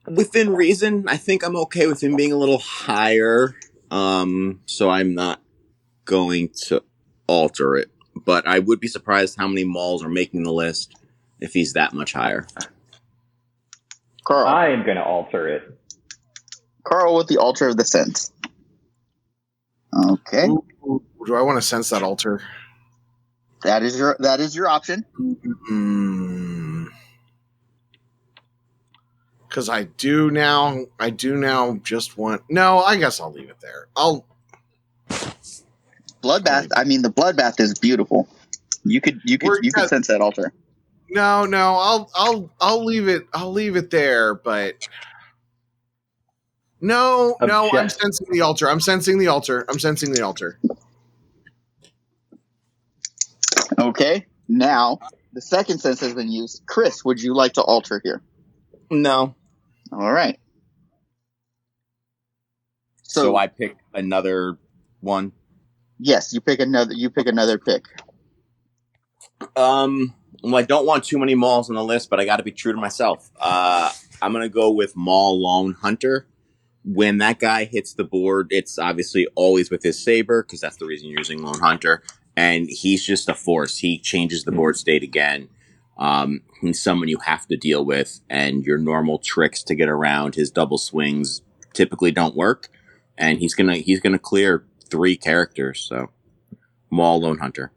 within reason, I think I'm okay with him being a little higher. So I'm not going to alter it, but I would be surprised how many Mauls are making the list if he's that much higher. Carl. I am going to alter it. Carl with the alter of the sense. Okay. Ooh, do I want to sense that altar? That is your option. Because I do now just want. No, I guess I'll leave it there. Bloodbath. I mean, the bloodbath is beautiful. You could sense that altar. No, I'll leave it. I'll leave it there. But no, I'm sensing the altar. I'm sensing the altar. Okay. Now the second sense has been used. Chris, would you like to alter here? No. All right. So I pick another one. Yes, you pick another pick. Well, I don't want too many Mauls on the list, but I got to be true to myself. I'm gonna go with Maul Lone Hunter. When that guy hits the board, it's obviously always with his saber because that's the reason you're using Lone Hunter, and he's just a force. He changes the board state again. He's someone you have to deal with, and your normal tricks to get around his double swings typically don't work. And he's gonna clear 3 characters. So, Maul Lone Hunter.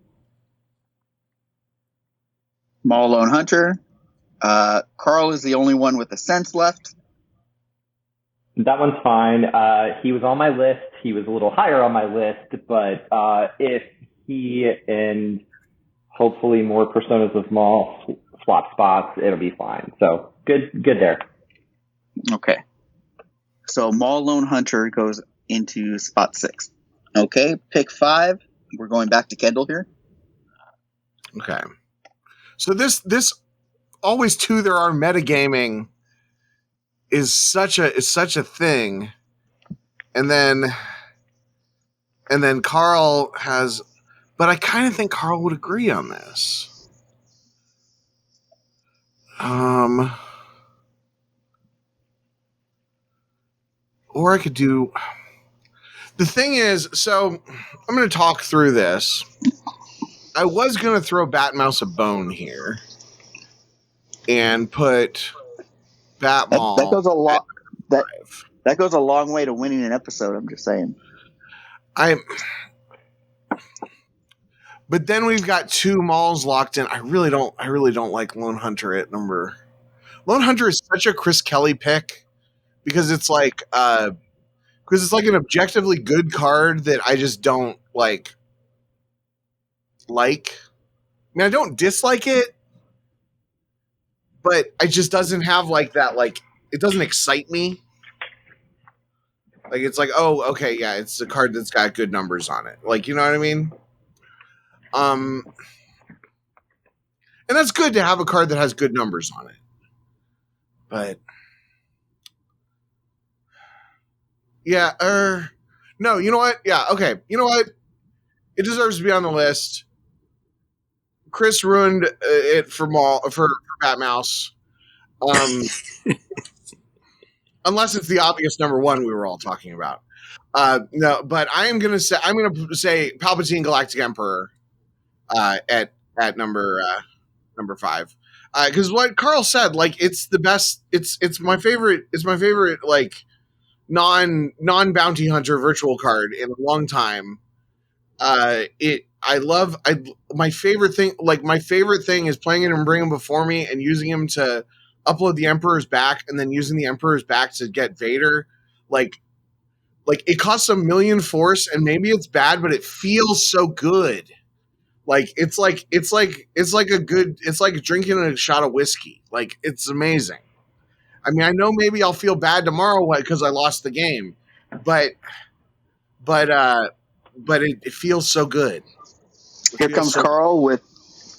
Maul Lone Hunter. Carl is the only one with a sense left. That one's fine. He was on my list. He was a little higher on my list, but if he and hopefully more personas of Maul swap spots, it'll be fine. So good there. Okay. So Maul Lone Hunter goes into spot 6. Okay, pick 5. We're going back to Kendall here. Okay. So this always two there are metagaming is such a thing, and then Carl has, but I kind of think Carl would agree on this. Or I could do. The thing is, so I'm going to talk through this. I was going to throw Batmouse a bone here and put Batmaul. That goes a lot. That goes a long way to winning an episode. I'm just saying. But then we've got 2 Mauls locked in. I really don't like Lone Hunter at number. Lone Hunter is such a Chris Kelly pick because it's like an objectively good card that I just don't like. I mean, I don't dislike it, but it just doesn't have like that. Like it doesn't excite me. Like it's like, oh, okay, yeah, it's a card that's got good numbers on it. Like, you know what I mean? And that's good to have a card that has good numbers on it. But yeah, no, you know what? Yeah, okay. You know what? It deserves to be on the list. Chris ruined it for Batmouse. Unless it's the obvious number one we were all talking about. No, but I'm gonna say Palpatine Galactic Emperor at number 5. Because what Karl said, like it's the best. It's my favorite. It's my favorite like non bounty hunter virtual card in a long time. My favorite thing is playing it and bringing him before me and using him to upload the Emperor's back and then using the Emperor's back to get Vader. Like it costs a million force and maybe it's bad, but it feels so good. Like it's like drinking a shot of whiskey. Like it's amazing. I mean, I know maybe I'll feel bad tomorrow because I lost the game, but it feels so good. Here comes Karl with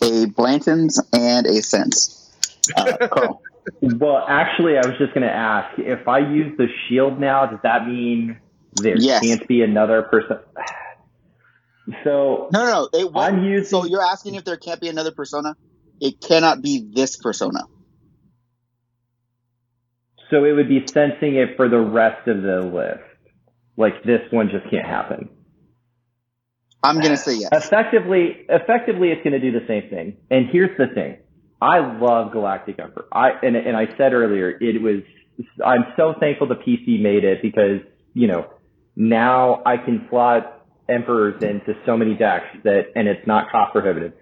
a Blanton's and a Sense. Karl. Well, actually, I was just going to ask, if I use the shield now, does that mean there can't be another person? So no. So you're asking if there can't be another persona? It cannot be this persona. So it would be sensing it for the rest of the list. Like this one just can't happen. I'm going to say yes. Effectively, it's going to do the same thing. And here's the thing. I love Galactic Emperor. And I said earlier, I'm so thankful the PC made it because, now I can slot Emperors into so many decks and it's not cost prohibitive.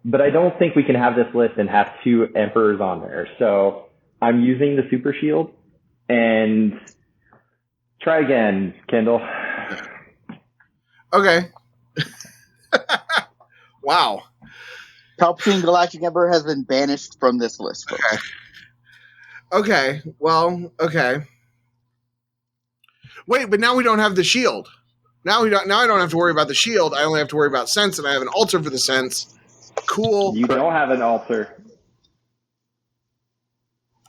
But I don't think we can have this list and have 2 Emperors on there. So I'm using the Super Shield and try again, Kendall. Okay. Wow. Palpatine Galactic Emperor has been banished from this list, folks. Okay. Well, okay. Wait, but now we don't have the shield. Now I don't have to worry about the shield. I only have to worry about Sense, and I have an altar for the Sense. Cool. You don't have an altar.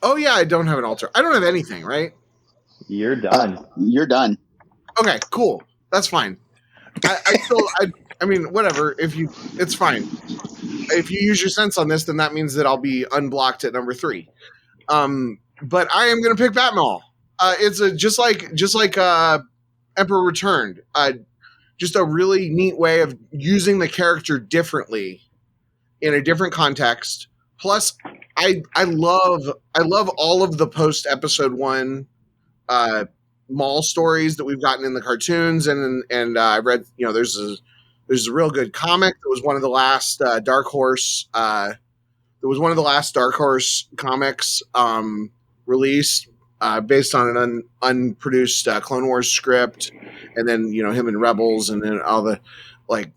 Oh yeah, I don't have an altar. I don't have anything, right? You're done. You're done. Okay, cool. That's fine. I mean, whatever. It's fine. If you use your Sense on this, then that means that I'll be unblocked at number 3. But I am going to pick Batmaul. It's just like Emperor Returned. Just a really neat way of using the character differently in a different context. Plus, I love all of the post episode 1 Maul stories that we've gotten in the cartoons, and I read, there's a real good comic that was one of the last Dark Horse. There was one of the last Dark Horse comics released based on an unproduced Clone Wars script, and then him in Rebels, and then all the like.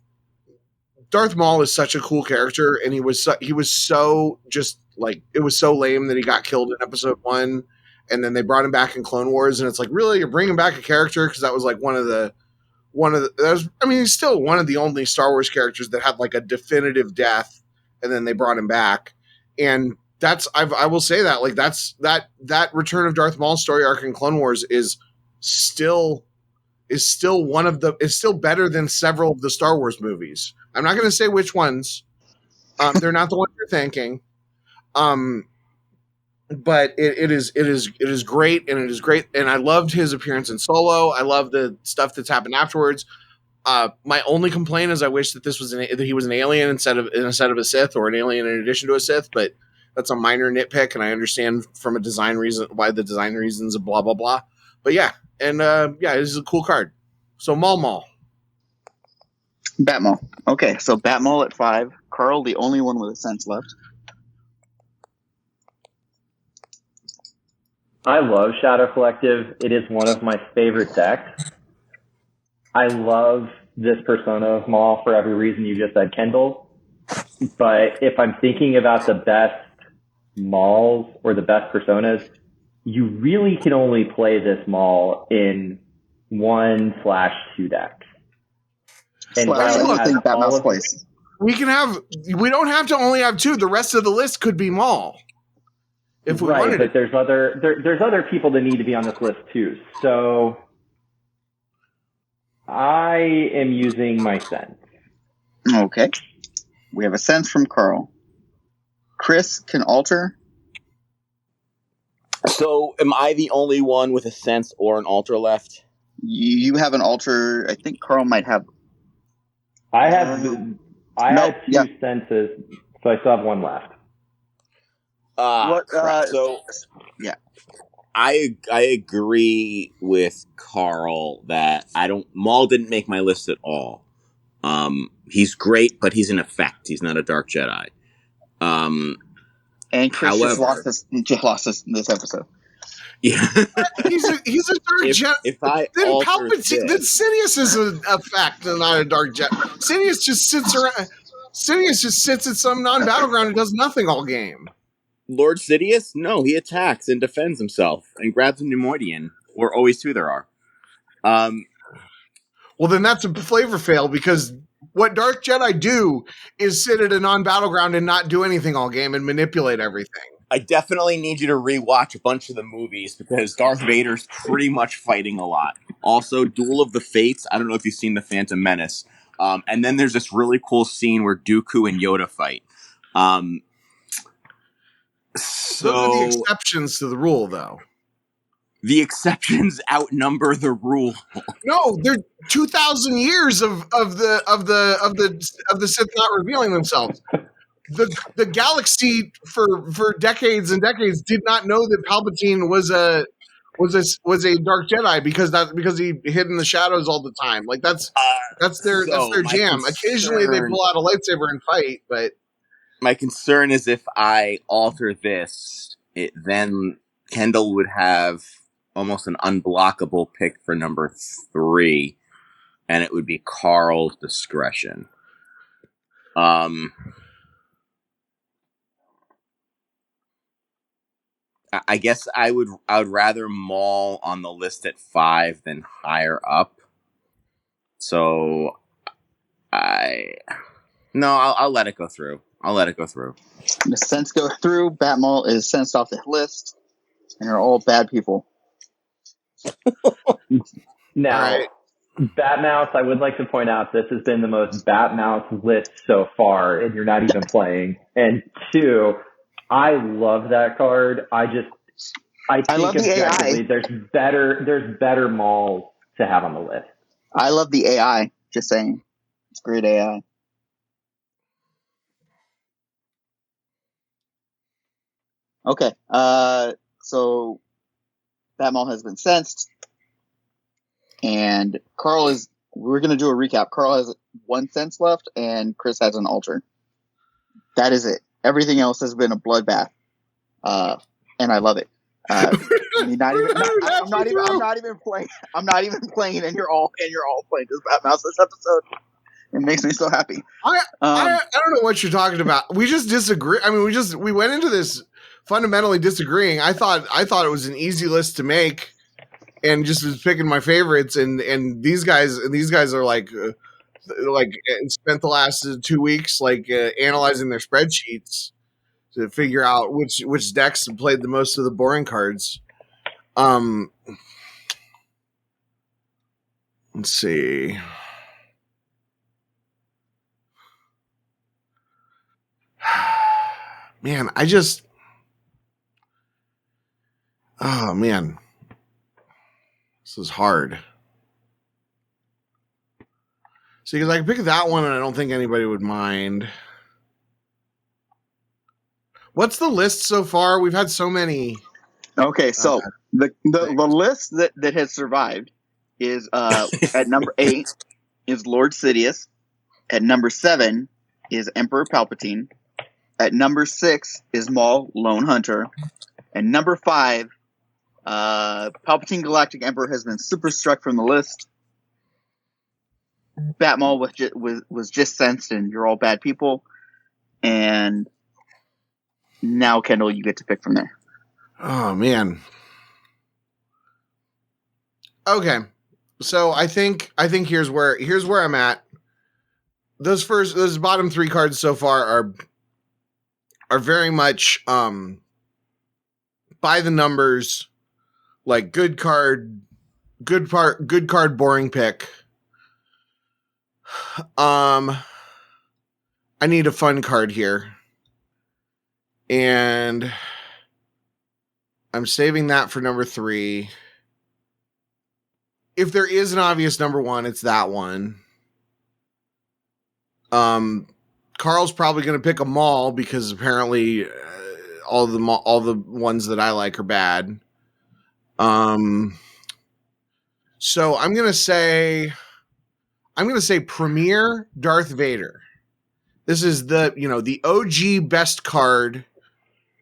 Darth Maul is such a cool character, and he was so just like, it was so lame that he got killed in episode 1, and then they brought him back in Clone Wars, and it's like, really, you're bringing back a character because that was like he's still one of the only Star Wars characters that had like a definitive death, and then they brought him back, and I will say that like that Return of Darth Maul story arc in Clone Wars is still better than several of the Star Wars movies. I'm not going to say which ones. They're not the ones you're thinking. But it is great, and it is great, and I loved his appearance in Solo. I love the stuff that's happened afterwards. My only complaint is I wish that that he was an alien instead of a Sith, or an alien in addition to a Sith. But that's a minor nitpick, and I understand from a design reason why the design reasons of blah blah blah. But yeah, and this is a cool card. So Maul. Batmaul. Okay, so Batmaul at 5. Karl, the only one with a Sense left. I love Shadow Collective. It is one of my favorite decks. I love this persona of Maul for every reason you just said, Kendall. But if I'm thinking about the best Mauls or the best personas, you really can only play this Maul in 1/2 decks. And Slash while it has anything all Batmouse of plays. We don't have to only have 2. The rest of the list could be Maul. If we right, wanted but it. there's other people that need to be on this list too. So I am using my sense. Okay. We have a sense from Karl. Chris can alter. So, am I the only one with a sense or an alter left? You have an alter. I think Karl might have. I had two senses, so I still have one left. Crap. So, yeah. I agree with Karl that Maul didn't make my list at all. He's great, but he's an effect. He's not a Dark Jedi. And Chris just lost us this episode. Yeah. he's a Dark Jedi. If I then alter Palpatine, then Sidious is an effect and not a Dark Jedi. Sidious just sits around. Sidious just sits at some non-battleground and does nothing all game. Lord Sidious? No, he attacks and defends himself and grabs a Neimoidian, or always 2 there are. Well, then that's a flavor fail, because what Dark Jedi do is sit at a non-battleground and not do anything all game and manipulate everything. I definitely need you to rewatch a bunch of the movies, because Darth Vader's pretty much fighting a lot. Also, Duel of the Fates. I don't know if you've seen The Phantom Menace. And then there's this really cool scene where Dooku and Yoda fight. So those are the exceptions to the rule, though. The exceptions outnumber the rule. No, they're 2,000 years of the Sith not revealing themselves. The galaxy for decades and decades did not know that Palpatine was a Dark Jedi because he hid in the shadows all the time. Like that's their jam. Occasionally they pull out a lightsaber and fight, but my concern is if I alter this, then Kendall would have almost an unblockable pick for number 3, and it would be Karl's discretion. I guess I would rather Maul on the list at 5 than higher up. So I'll let it go through. The sense go through. Batmaul is sensed off the list, and you're all bad people. Now, right. Batmouse, I would like to point out this has been the most Batmouse list so far, and you're not even playing. And 2, I love that card. I think objectively there's better Mauls to have on the list. I love the AI. Just saying, it's great AI. Okay, so Batmaul has been sensed, and we're going to do a recap. Karl has 1 sense left, and Chris has an alter. That is it. Everything else has been a bloodbath, and I love it. I'm not even playing, and you're all playing this Batmouse this episode. It makes me so happy. I don't know what you're talking about. We just disagree. I mean, we went into this fundamentally disagreeing. I thought it was an easy list to make, and just was picking my favorites. And these guys are like spent the last 2 weeks analyzing their spreadsheets to figure out which decks played the most of the boring cards. Let's see. Man, oh man, this is hard. See, because I can pick that one, and I don't think anybody would mind. What's the list so far? We've had so many. Okay, so the list that has survived is at number 8 is Lord Sidious. At number 7 is Emperor Palpatine. At number 6 is Maul Lone Hunter. And number 5, Palpatine Galactic Emperor has been super struck from the list. Batmaul was just sensed, and you're all bad people. And Now, Kendall, you get to pick from there. Oh man. Okay. So I think here's where I'm at. Those bottom 3 cards so far are very much by the numbers, like good card, boring pick. I need a fun card here. And I'm saving that for number 3. If there is an obvious number 1, it's that one. Carl's probably going to pick a mall because apparently all the ones that I like are bad. So I'm going to say Premier Darth Vader. This is the OG best card.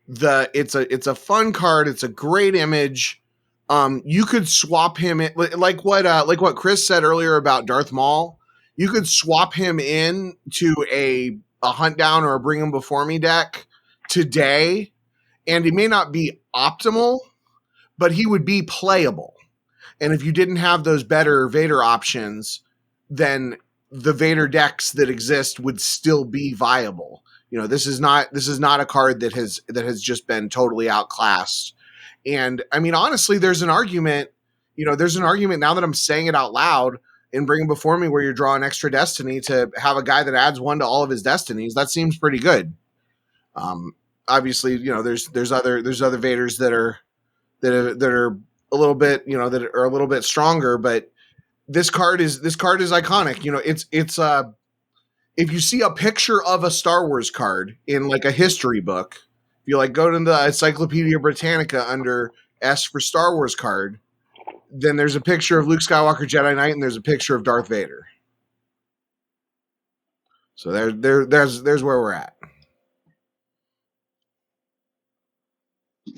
It's a fun card. It's a great image. You could swap him in, like what Chris said earlier about Darth Maul. You could swap him in to a hunt down or a bring him before me deck today, and he may not be optimal, but he would be playable. And if you didn't have those better Vader options, then the Vader decks that exist would still be viable. This is not a card that has just been totally outclassed. And I mean, honestly, there's an argument now that I'm saying it out loud in Bring 'Em Before Me, where you're drawing extra destiny to have a guy that adds 1 to all of his destinies. That seems pretty good. Obviously, there's other Vaders that are a little bit, that are a little bit stronger, but this card is iconic. It's if you see a picture of a Star Wars card in like a history book, if you go to the Encyclopedia Britannica under S for Star Wars card, then there's a picture of Luke Skywalker Jedi Knight and there's a picture of Darth Vader. So there's where we're at.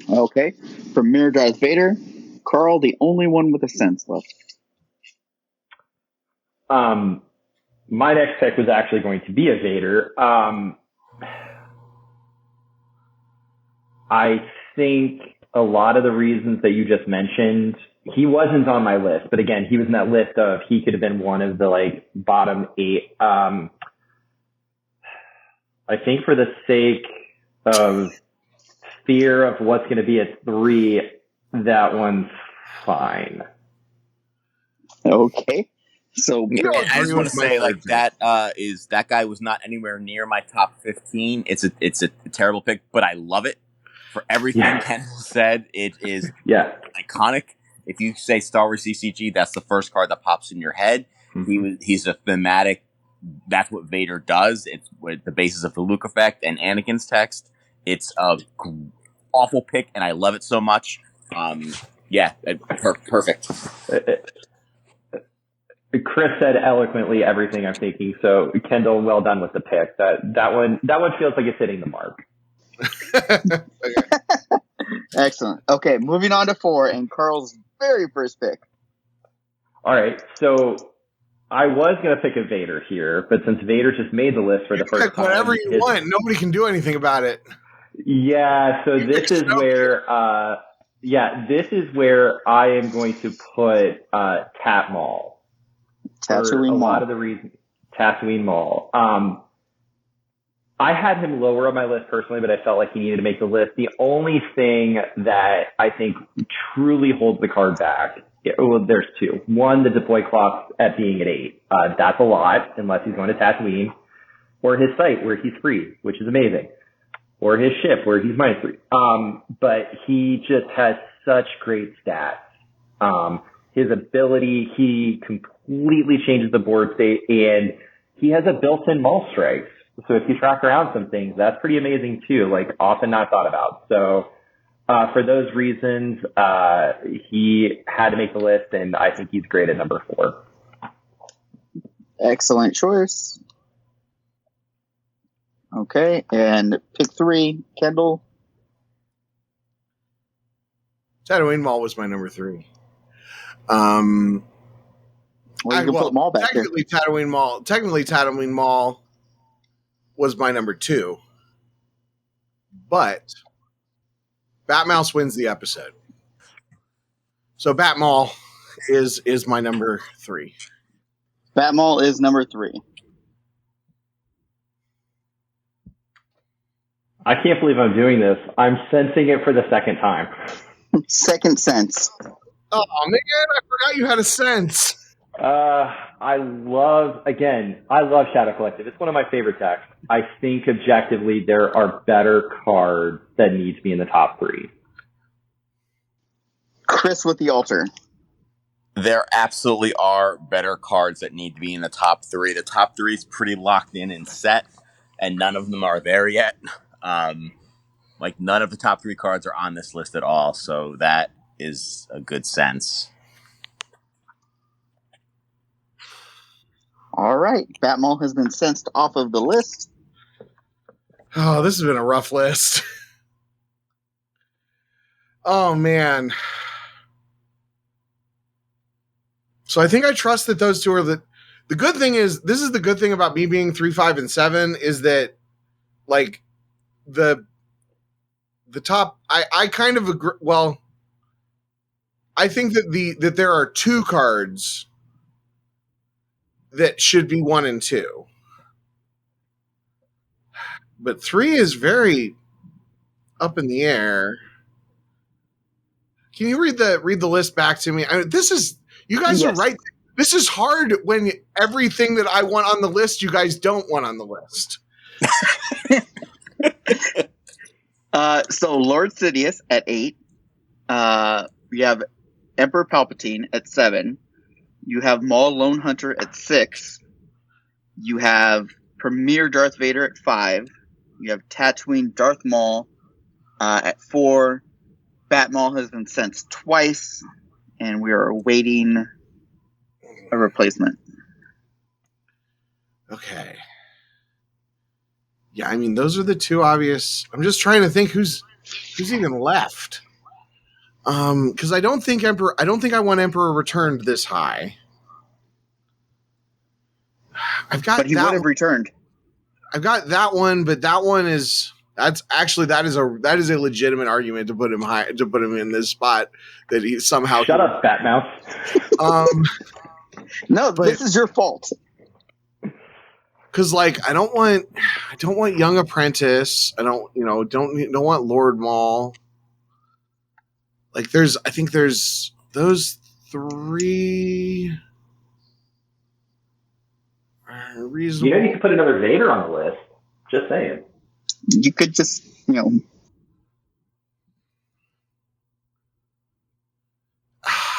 Okay. Premier Darth Vader. Karl, the only one with a sense left. My next pick was actually going to be a Vader. I think a lot of the reasons that you just mentioned, he wasn't on my list, but again, he was in that list of he could have been one of the bottom 8. I think for the sake of fear of what's going to be at 3, that one's fine. Okay. So I just want to say that guy was not anywhere near my top 15. It's a terrible pick, but I love it for everything Kendall said. It is iconic. If you say Star Wars CCG, that's the first card that pops in your head. Mm-hmm. He's a thematic. That's what Vader does. It's the basis of the Luke effect and Anakin's text. It's a awful pick, and I love it so much. Perfect. Chris said eloquently everything I'm thinking. So Kendall, well done with the pick. That one feels like it's hitting the mark. Okay. Excellent. Okay, moving on to 4 and Karl's very first pick. All right, so I was going to pick a Vader here, but since Vader just made the list for the first time, whatever you want, nobody can do anything about it. Yeah, so this is where I am going to put Tat Mall. Tatooine Mall. A lot of the reasons. Tatooine Mall. I had him lower on my list personally, but I felt like he needed to make the list. The only thing that I think truly holds the card back, there's 2. One, the deploy clock at being at 8. That's a lot, unless he's going to Tatooine, or his site where he's free, which is amazing, or his ship where he's -3. But he just has such great stats. His ability, he completely changes the board state, and he has a built-in Maul strikes. So if you track around some things, that's pretty amazing too, often not thought about. So for those reasons, he had to make the list, and I think he's great at number 4. Excellent choice. Okay, and pick 3, Kendall. Tatooine Mall was my number 3. Well, you can put Maul back technically there. Tatooine Mall was my number 2. but Batmouse wins the episode. So Batmall is my number 3. Batmall is number 3. I can't believe I'm doing this. I'm sensing it for the second time. Second sense. Oh man, I forgot you had a sense. I love Shadow Collective. It's one of my favorite decks. I think objectively there are better cards that need to be in the top 3. Chris with the altar. There absolutely are better cards that need to be in the top 3. The top 3 is pretty locked in and set, and none of them are there yet. Like none of the top 3 cards are on this list at all, so that is a good sense. All right. Batmall has been sensed off of the list. Oh, this has been a rough list. Oh, man. So I think I trust that those two are the good thing is, this is the good thing about me being 3, 5, and 7 is that, like, the top, I kind of agree. Well, I think that there are 2 cards that should be 1 and 2. But 3 is very up in the air. Can you read the list back to me? This is, you guys Yes. are right. This is hard when everything that I want on the list, you guys don't want on the list. So Lord Sidious at 8. We have Emperor Palpatine at 7. You have Maul Lone Hunter at 6. You have Premier Darth Vader at 5. You have Tatooine Darth Maul at 4. Batmaul has been sensed twice, and we are awaiting a replacement. Okay. Yeah, I mean, those are the 2 obvious. I'm just trying to think who's even left. Because I don't think I want Emperor Returned this high. But he would have returned. I've got that one, but that one is that is a legitimate argument to put him high, to put him in this spot that he somehow. Shut up, Batmouse. No, this is your fault. Because like I don't want Young Apprentice. I don't want Lord Maul. Like I think there's those 3 are reasonable. You could put another Vader on the list. Just saying. You could just,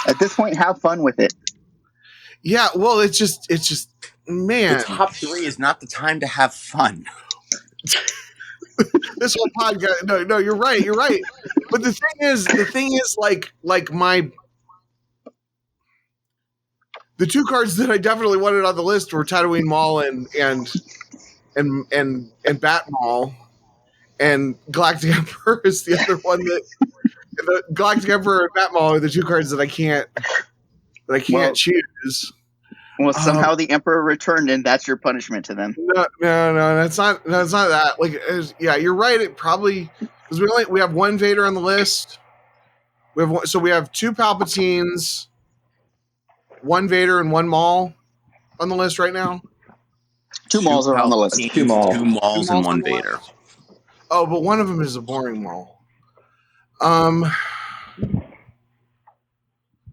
at this point, have fun with it. Yeah, well, it's just, man. The top 3 is not the time to have fun. This whole podcast. No, you're right. But the thing is, like the 2 cards that I definitely wanted on the list were Tatooine Maul and Batmaul, and Galactic Emperor is the other one that. The Galactic Emperor and Batmaul are the 2 cards that I can't choose. Well, somehow the Emperor returned, and that's your punishment to them. No, that's not that. Like, yeah, you're right. It probably because we have 1 Vader on the list. We have 2 Palpatines, 1 Vader, and 1 Maul on the list right now. 2 Mauls are on the list. 2 Mauls. 2 Mauls and 1 Vader. Oh, but one of them is a boring Maul.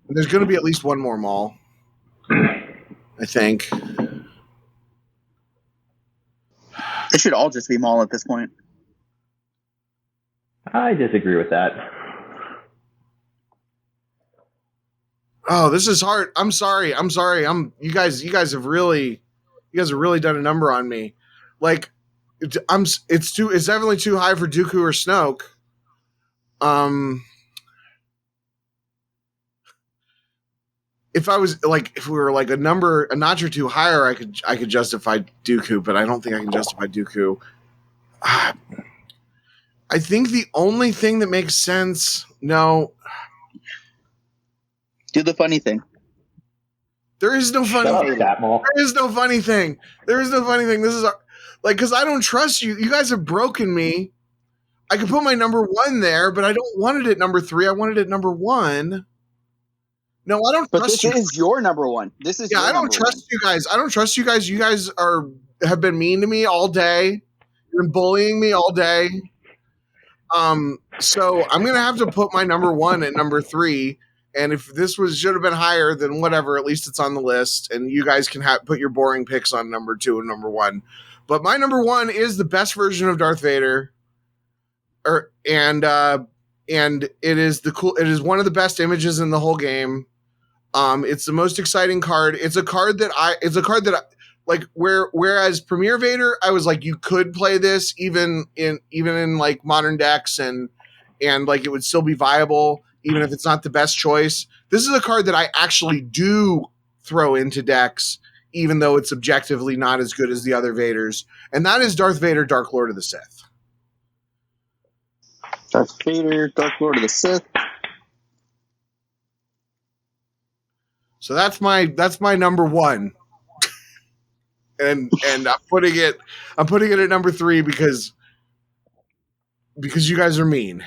There's going to be at least 1 more Maul, I think. They should all just be Maul at this point. I disagree with that. Oh, this is hard. I'm sorry. You guys have really done a number on me. Like, it's definitely too high for Dooku or Snoke. If we were like a notch or 2 higher, I could justify Dooku, but I don't think I can justify Dooku. I think the only thing that makes sense, no. Do the funny thing. There is no funny thing. There is no funny thing. This is because I don't trust you. You guys have broken me. I could put my number 1 there, but I don't want it at number 3. I want it at number 1. No, I don't But trust this you. is your number 1. This is your I don't number trust 1. you guys. I don't trust you guys. You guys have been mean to me all day. You've been bullying me all day. So I'm gonna have to put my number 1 at number 3. And if this should have been higher, then whatever. At least it's on the list, and you guys can put your boring picks on number 2 and number 1. But my number 1 is the best version of Darth Vader, and it is It is one of the best images in the whole game. It's the most exciting card. It's a card that like whereas Premier Vader, I was like, you could play this even in like modern decks and like it would still be viable even if it's not the best choice. This is a card that I actually do throw into decks even though it's objectively not as good as the other Vaders, and that is Darth Vader, Dark Lord of the Sith. Darth Vader, Dark Lord of the Sith. So that's my number 1. and I'm putting it at number 3 because you guys are mean.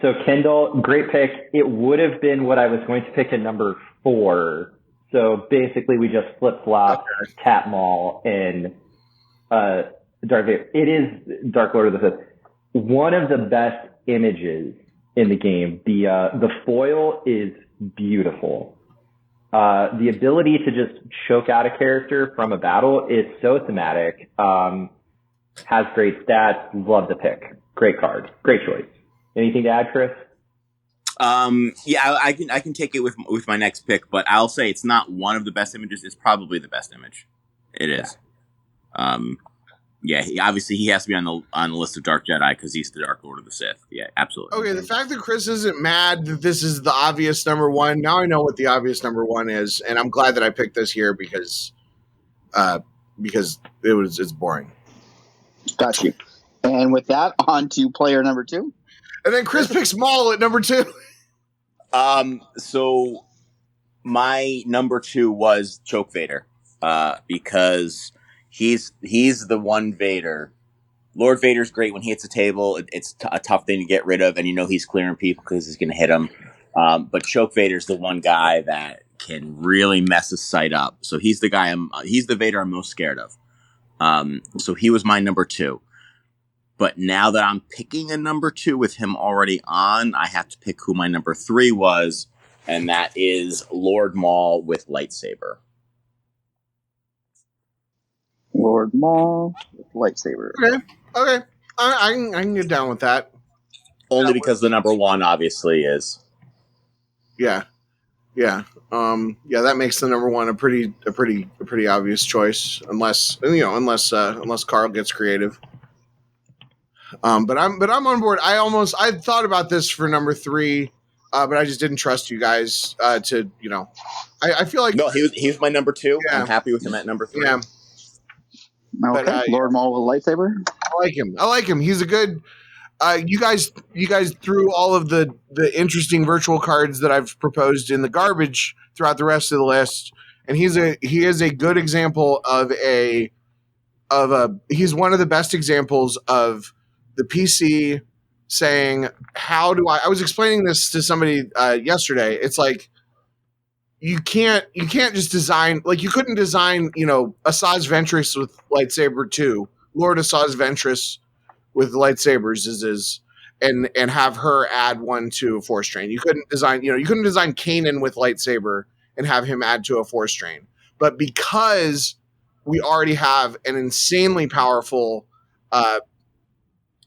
So Kendall, great pick. It would have been what I was going to pick at number 4. So basically we just flip-flopped Cat Maul and Darth Vader. It is Dark Lord of the Sith. One of the best images in the game. The foil is beautiful. The ability to just choke out a character from a battle is so thematic. Has great stats. Love the pick. Great card. Great choice. Anything to add, Chris? Yeah, I can take it with my next pick, but I'll say it's not one of the best images. It's probably the best image. It is. Yeah, obviously he has to be on the list of Dark Jedi because he's the Dark Lord of the Sith. Yeah, absolutely. Okay, the fact that Chris isn't mad that this is the obvious number 1, now I know what the obvious number 1 is, and I'm glad that I picked this here because it's boring. Got you. And with that, on to player number 2. And then Chris picks Maul at number 2. So my number 2 was Choke Vader, because he's the one Vader. Lord Vader's great when he hits a table. It's a tough thing to get rid of, and he's clearing people because he's going to hit them. But Choke Vader's the one guy that can really mess his sight up. So he's the guy. He's the Vader I'm most scared of. So he was my number 2. But now that I'm picking a number 2 with him already on, I have to pick who my number 3 was, and that is Lord Maul with lightsaber. Lord Maul with lightsaber. Okay. I can get down with that. Only because the number 1 obviously is. Yeah. That makes the number 1 a pretty obvious choice, unless Karl gets creative. But I'm on board. I thought about this for number 3, but I just didn't trust you guys to. I feel like no. He was my number 2. Yeah. I'm happy with him at number 3. Yeah. Okay, but, Lord Maul with lightsaber. I like him. He's a good. You guys threw all of the interesting virtual cards that I've proposed in the garbage throughout the rest of the list, and he is a good example of he's one of the best examples of the PC saying, how do I was explaining this to somebody yesterday. It's like you can't just design, like you couldn't design, Asajj Ventress with lightsaber 2, Lord Asajj Ventress with lightsabers and have her add 1 to a Force Strain. You couldn't design, Kanan with lightsaber and have him add to a Force Strain. But because we already have an insanely powerful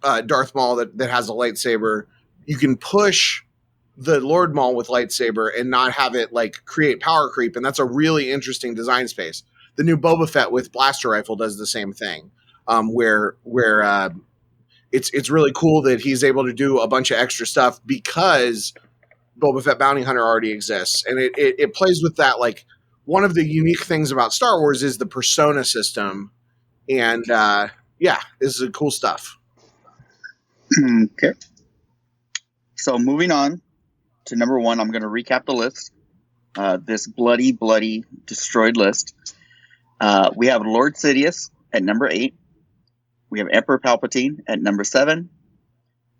Darth Maul that has a lightsaber, you can push the Lord Maul with lightsaber and not have it like create power creep, and that's a really interesting design space. The new Boba Fett with blaster rifle does the same thing, where it's really cool that he's able to do a bunch of extra stuff because Boba Fett Bounty Hunter already exists, and it plays with that. Like, one of the unique things about Star Wars is the persona system, and this is cool stuff. Okay. So moving on to number 1, I'm going to recap the list. This bloody, destroyed list. We have Lord Sidious at number 8. We have Emperor Palpatine at number 7,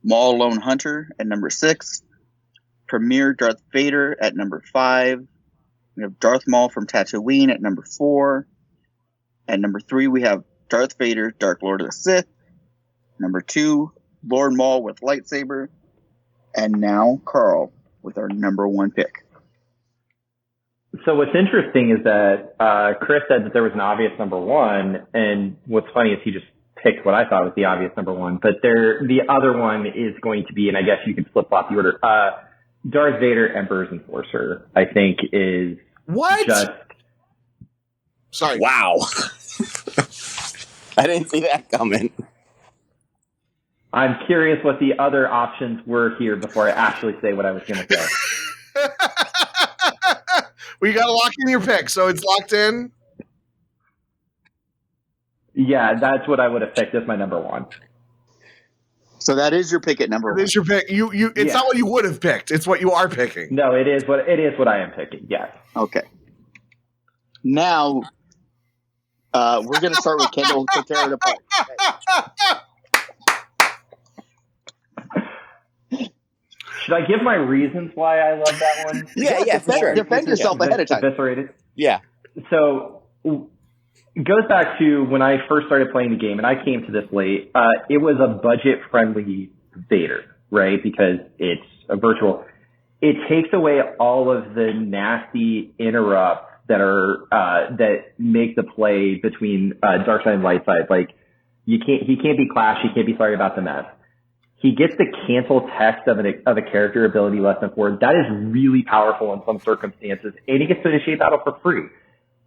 Maul Lone Hunter at number 6, Premier Darth Vader at number 5. We have Darth Maul from Tatooine at number 4. At number 3, we have Darth Vader, Dark Lord of the Sith. Number 2, Lord Maul with lightsaber. And now Karl with our number 1 pick. So what's interesting is that Chris said that there was an obvious number 1, and what's funny is he just picked what I thought was the obvious number 1. But the other one is going to be, and I guess you could flip-flop the order, Darth Vader, Emperor's Enforcer, I think is What? Sorry. Wow. I didn't see that coming. I'm curious what the other options were here before I actually say what I was going to say. We got to lock in your pick, so it's locked in? Yeah, that's what I would have picked as my number 1. So that is your pick at number 1. It is your pick. It's not what you would have picked. It's what you are picking. No, it is what I am picking, yes. Okay. Now, we're going to start with Kendall to tear it apart. Should I give my reasons why I love that one? Yeah, for sure. Defend yourself ahead of time. Eviscerated. Yeah. So it goes back to when I first started playing the game, and I came to this late. It was a budget-friendly Vader, right? Because it's a virtual. It takes away all of the nasty interrupts that make the play between dark side and light side. Like he can't be Clash. He can't be sorry about the mess. He gets the cancel text of a character ability less than 4. That is really powerful in some circumstances, and he gets to initiate battle for free.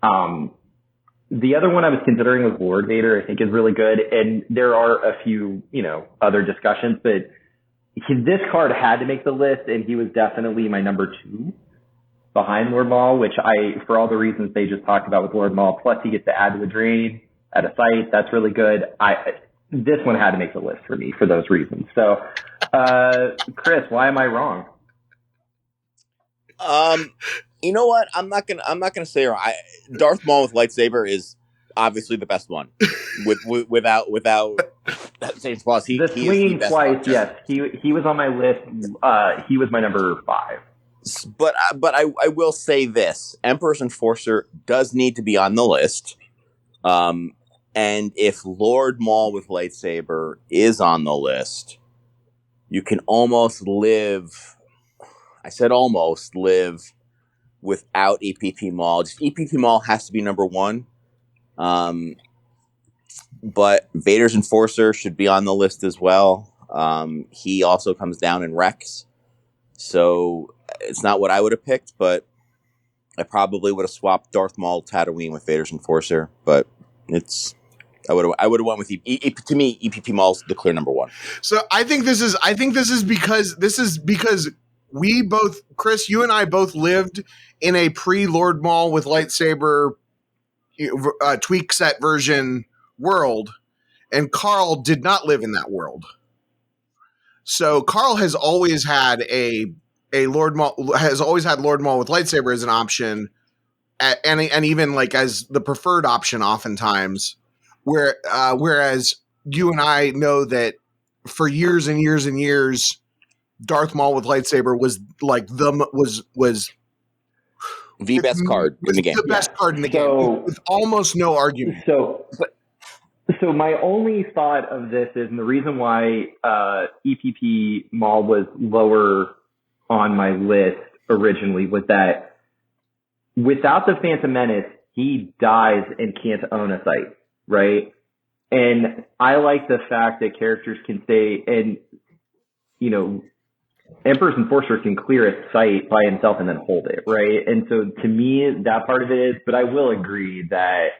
The other one I was considering was Lord Vader. I think is really good, and there are a few other discussions, but this card had to make the list, and he was definitely my number 2 behind Lord Maul, which for all the reasons they just talked about with Lord Maul, plus he gets to add to a drain at a site. That's really good. This one had to make the list for me for those reasons. So, Chris, why am I wrong? You know what? I'm not gonna say wrong. Darth Maul with lightsaber is obviously the best one. Without that same flaws, he swinging is the twice. best Yes, he was on my list. He was my number 5. But I will say this: Emperor's Enforcer does need to be on the list. And if Lord Maul with lightsaber is on the list, you can almost live. I said almost live without EPP Maul. Just EPP Maul has to be number 1. But Vader's Enforcer should be on the list as well. He also comes down in Rex. So it's not what I would have picked, but I probably would have swapped Darth Maul Tatooine with Vader's Enforcer. But I would have went with to me, EPP Maul's the clear number 1. So I think this is because we both, Chris, you and I both lived in a pre-Lord Maul with lightsaber tweak set version world, and Karl did not live in that world. So Karl has always had a Lord Maul with lightsaber as an option, and even like as the preferred option oftentimes. Whereas you and I know that for years and years and years, Darth Maul with lightsaber was like was the best card in the game. The best card in the game with almost no argument. So my only thought of this is, and the reason why EPP Maul was lower on my list originally was that without the Phantom Menace, he dies and can't own a site, right? And I like the fact that characters can stay and, Emperor's Enforcer can clear a site by himself and then hold it, right? And so to me, that part of it is, but I will agree that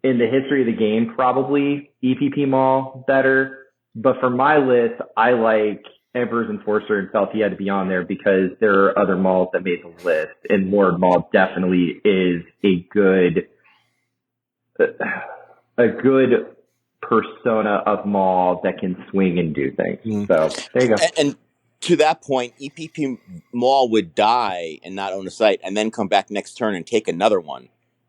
in the history of the game, probably EPP Maul better. But for my list, I like Emperor's Enforcer and felt he had to be on there because there are other Mauls that made the list. And Lord Maul definitely is a good persona of Maul that can swing and do things. So there you go. And to that point, EPP Maul would die and not own a site, and then come back next turn and take another one.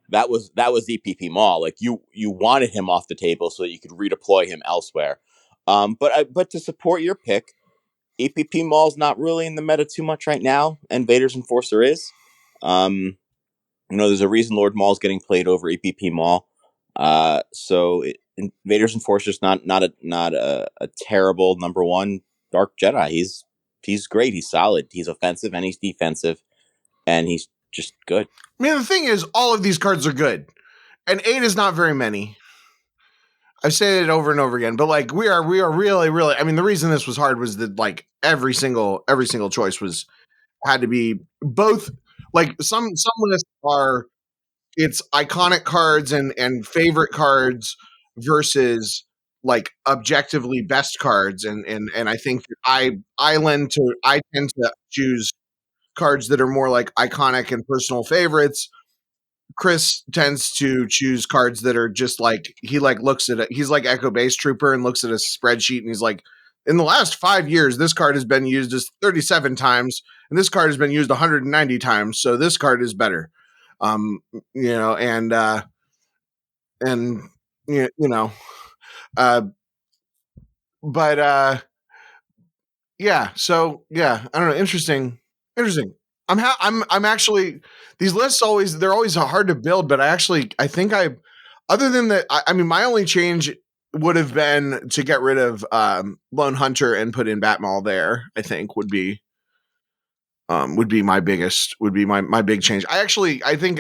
That was EPP Maul. Like you wanted him off the table so that you could redeploy him elsewhere. But to support your pick, EPP Maul's not really in the meta too much right now, and Vader's Enforcer is. There's a reason Lord Maul's getting played over EPP Maul. Vader's Enforcer's not a terrible number one Dark Jedi. He's great. He's solid. He's offensive and he's defensive, and he's just good. I mean, the thing is, all of these cards are good, and 8 is not very many. I've said it over and over again, but like we are really, really. I mean, the reason this was hard was that like every single choice had to be both. Like some lists are it's iconic cards and favorite cards versus like objectively best cards, and I think I tend to choose cards that are more like iconic and personal favorites. Chris tends to choose cards that are just like he like looks at it. He's like Echo Base Trooper and looks at a spreadsheet and he's like, in the last 5 years, this card has been used as 37 times, and this card has been used 190 times. So this card is better. And yeah. So yeah, I don't know. Interesting. I'm actually, these lists they're always hard to build, but I think other than that, I mean, my only change would have been to get rid of Lone Hunter and put in Batmaul there. I think would be my big change. I think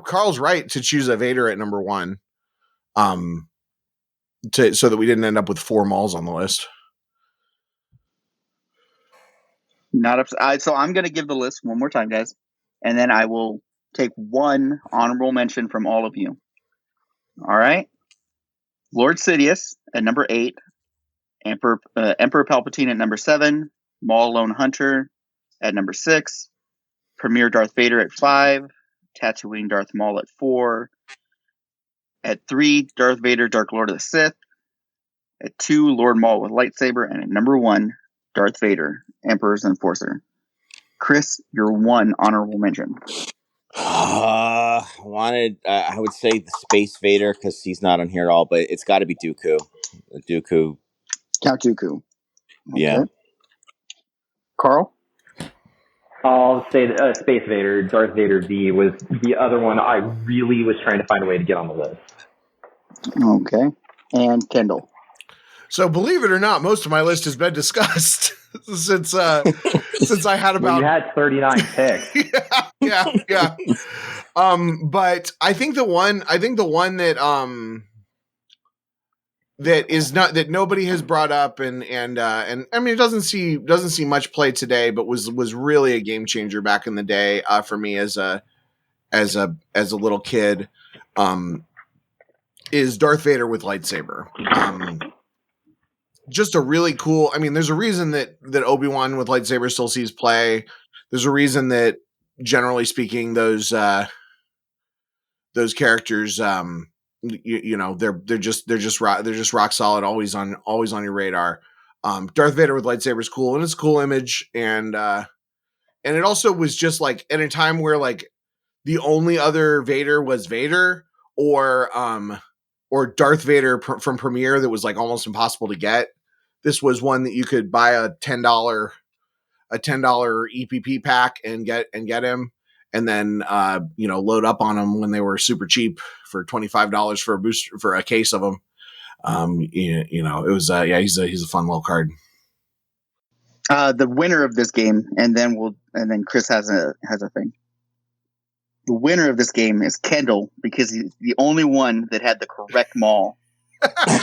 Carl's right to choose a Vader at number 1, so that we didn't end up with 4 Mauls on the list. Not upset. So I'm going to give the list one more time, guys, and then I will take one honorable mention from all of you. All right. Lord Sidious at number 8, Emperor Palpatine at number 7, Maul Lone Hunter at number 6, Premier Darth Vader at 5, Tatooine Darth Maul at 4, at 3, Darth Vader Dark Lord of the Sith, at 2, Lord Maul with lightsaber, and at number 1, Darth Vader, Emperor's Enforcer. Chris, your one honorable mention. I would say the Space Vader because he's not on here at all, but it's got to be Dooku. Count Dooku. Okay. Yeah. Carl? I'll say Space Vader. Darth Vader V was the other one I really was trying to find a way to get on the list. Okay. And Kendall? So believe it or not, most of my list has been discussed since I had about. Well, you had 39 picks. yeah. But I think the one that is not, that nobody has brought up, and I mean, it doesn't see much play today, but was really a game changer back in the day for me as a little kid, is Darth Vader with lightsaber. Just a really cool. I mean, there's a reason that Obi-Wan with lightsaber still sees play. There's a reason that, generally speaking, those characters, they're just rock solid, always on your radar. Darth Vader with lightsaber is cool, and it's a cool image, and it also was just like at a time where like the only other Vader was Vader, or Darth Vader from Premiere that was like almost impossible to get. This was one that you could buy a $10 EPP pack and get him, and then load up on them when they were super cheap for $25 for a booster, for a case of them. It was he's a fun little card. The winner of this game, and then Chris has a thing. The winner of this game is Kendall, because he's the only one that had the correct Maul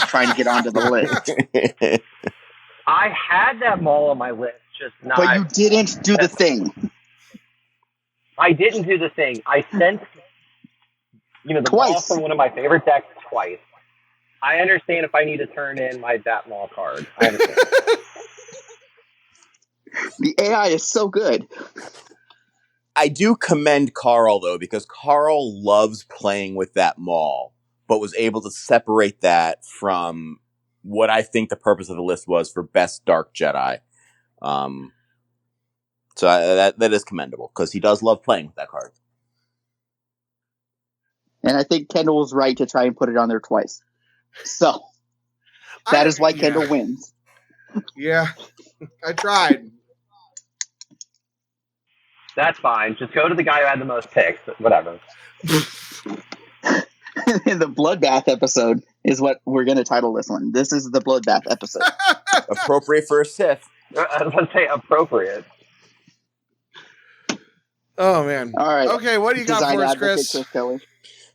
trying to get onto the list. I had that Maul on my list, just not. But you didn't do the thing. I didn't do the thing. I sent, the Maul from one of my favorite decks twice. I understand if I need to turn in my Batmaul card. I understand. The AI is so good. I do commend Karl, though, because Karl loves playing with that Maul, but was able to separate that from what I think the purpose of the list was for best Dark Jedi. So that is commendable, because he does love playing with that card. And I think Kendall was right to try and put it on there twice. So that is why Kendall wins. Yeah, I tried. That's fine. Just go to the guy who had the most picks. Whatever. The bloodbath episode is what we're going to title this one. This is the bloodbath episode. Appropriate for a Sith. I was going to say appropriate. Oh man. All right. Okay, what do you got Design for us, advocate, Chris? Kelly.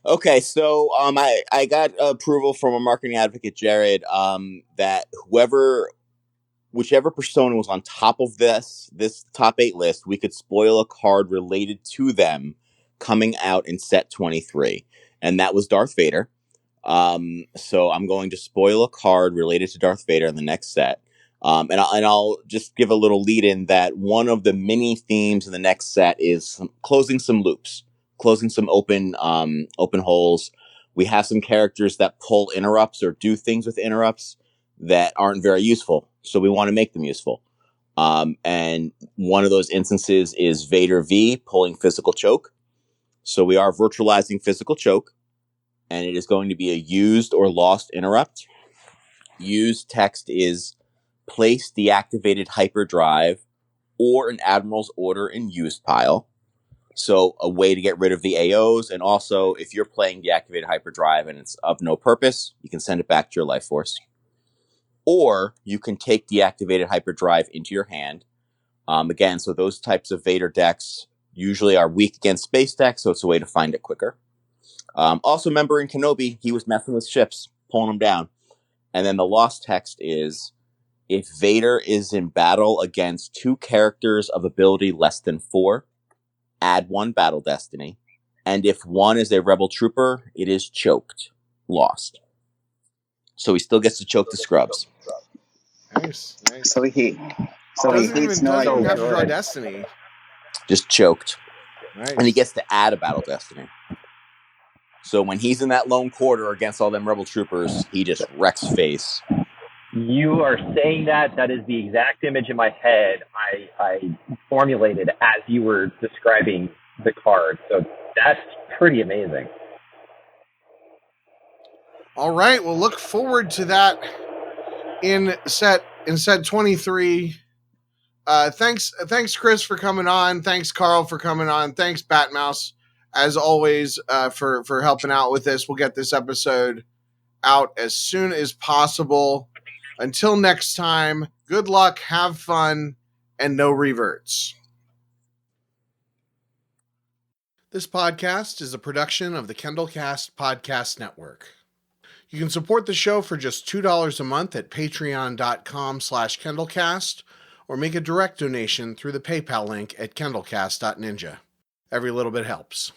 Okay, so I got approval from a marketing advocate, Jared, that whichever persona was on top of this top 8 list, we could spoil a card related to them coming out in set 23, and that was Darth Vader. So I'm going to spoil a card related to Darth Vader in the next set. And I'll just give a little lead in that one of the mini themes in the next set is closing some loops, closing some open holes. We have some characters that pull interrupts or do things with interrupts that aren't very useful. So we want to make them useful. And one of those instances is Vader V pulling physical choke. So we are virtualizing physical choke, and it is going to be a used or lost interrupt. Used text is place deactivated hyperdrive or an Admiral's order in used pile. So a way to get rid of the AOs. And also, if you're playing deactivated hyperdrive and it's of no purpose, you can send it back to your life force. Or you can take deactivated hyperdrive into your hand. Again, so those types of Vader decks usually are weak against space decks, so it's a way to find it quicker. Also, remember in Kenobi, he was messing with ships, pulling them down. And then the lost text is, if Vader is in battle against 2 characters of ability less than 4, add 1 battle destiny. And if one is a rebel trooper, it is choked, lost. So he still gets to choke the scrubs. Nice. So he doesn't hates even no have idea. to draw destiny. Just choked. Nice. And he gets to add a battle destiny. So when he's in that lone quarter against all them rebel troopers, he just wrecks face. You are saying that is the exact image in my head I formulated as you were describing the card. So that's pretty amazing. All right, we'll look forward to that in set 23. Thanks Chris for coming on. Thanks Karl for coming on. Thanks Batmouse as always for helping out with this. We'll get this episode out as soon as possible. Until next time, good luck, have fun, and no reverts. This podcast is a production of the Kendall Cast Podcast Network. You can support the show for just $2 a month at patreon.com/KendallCast or make a direct donation through the PayPal link at kendallcast.ninja. Every little bit helps.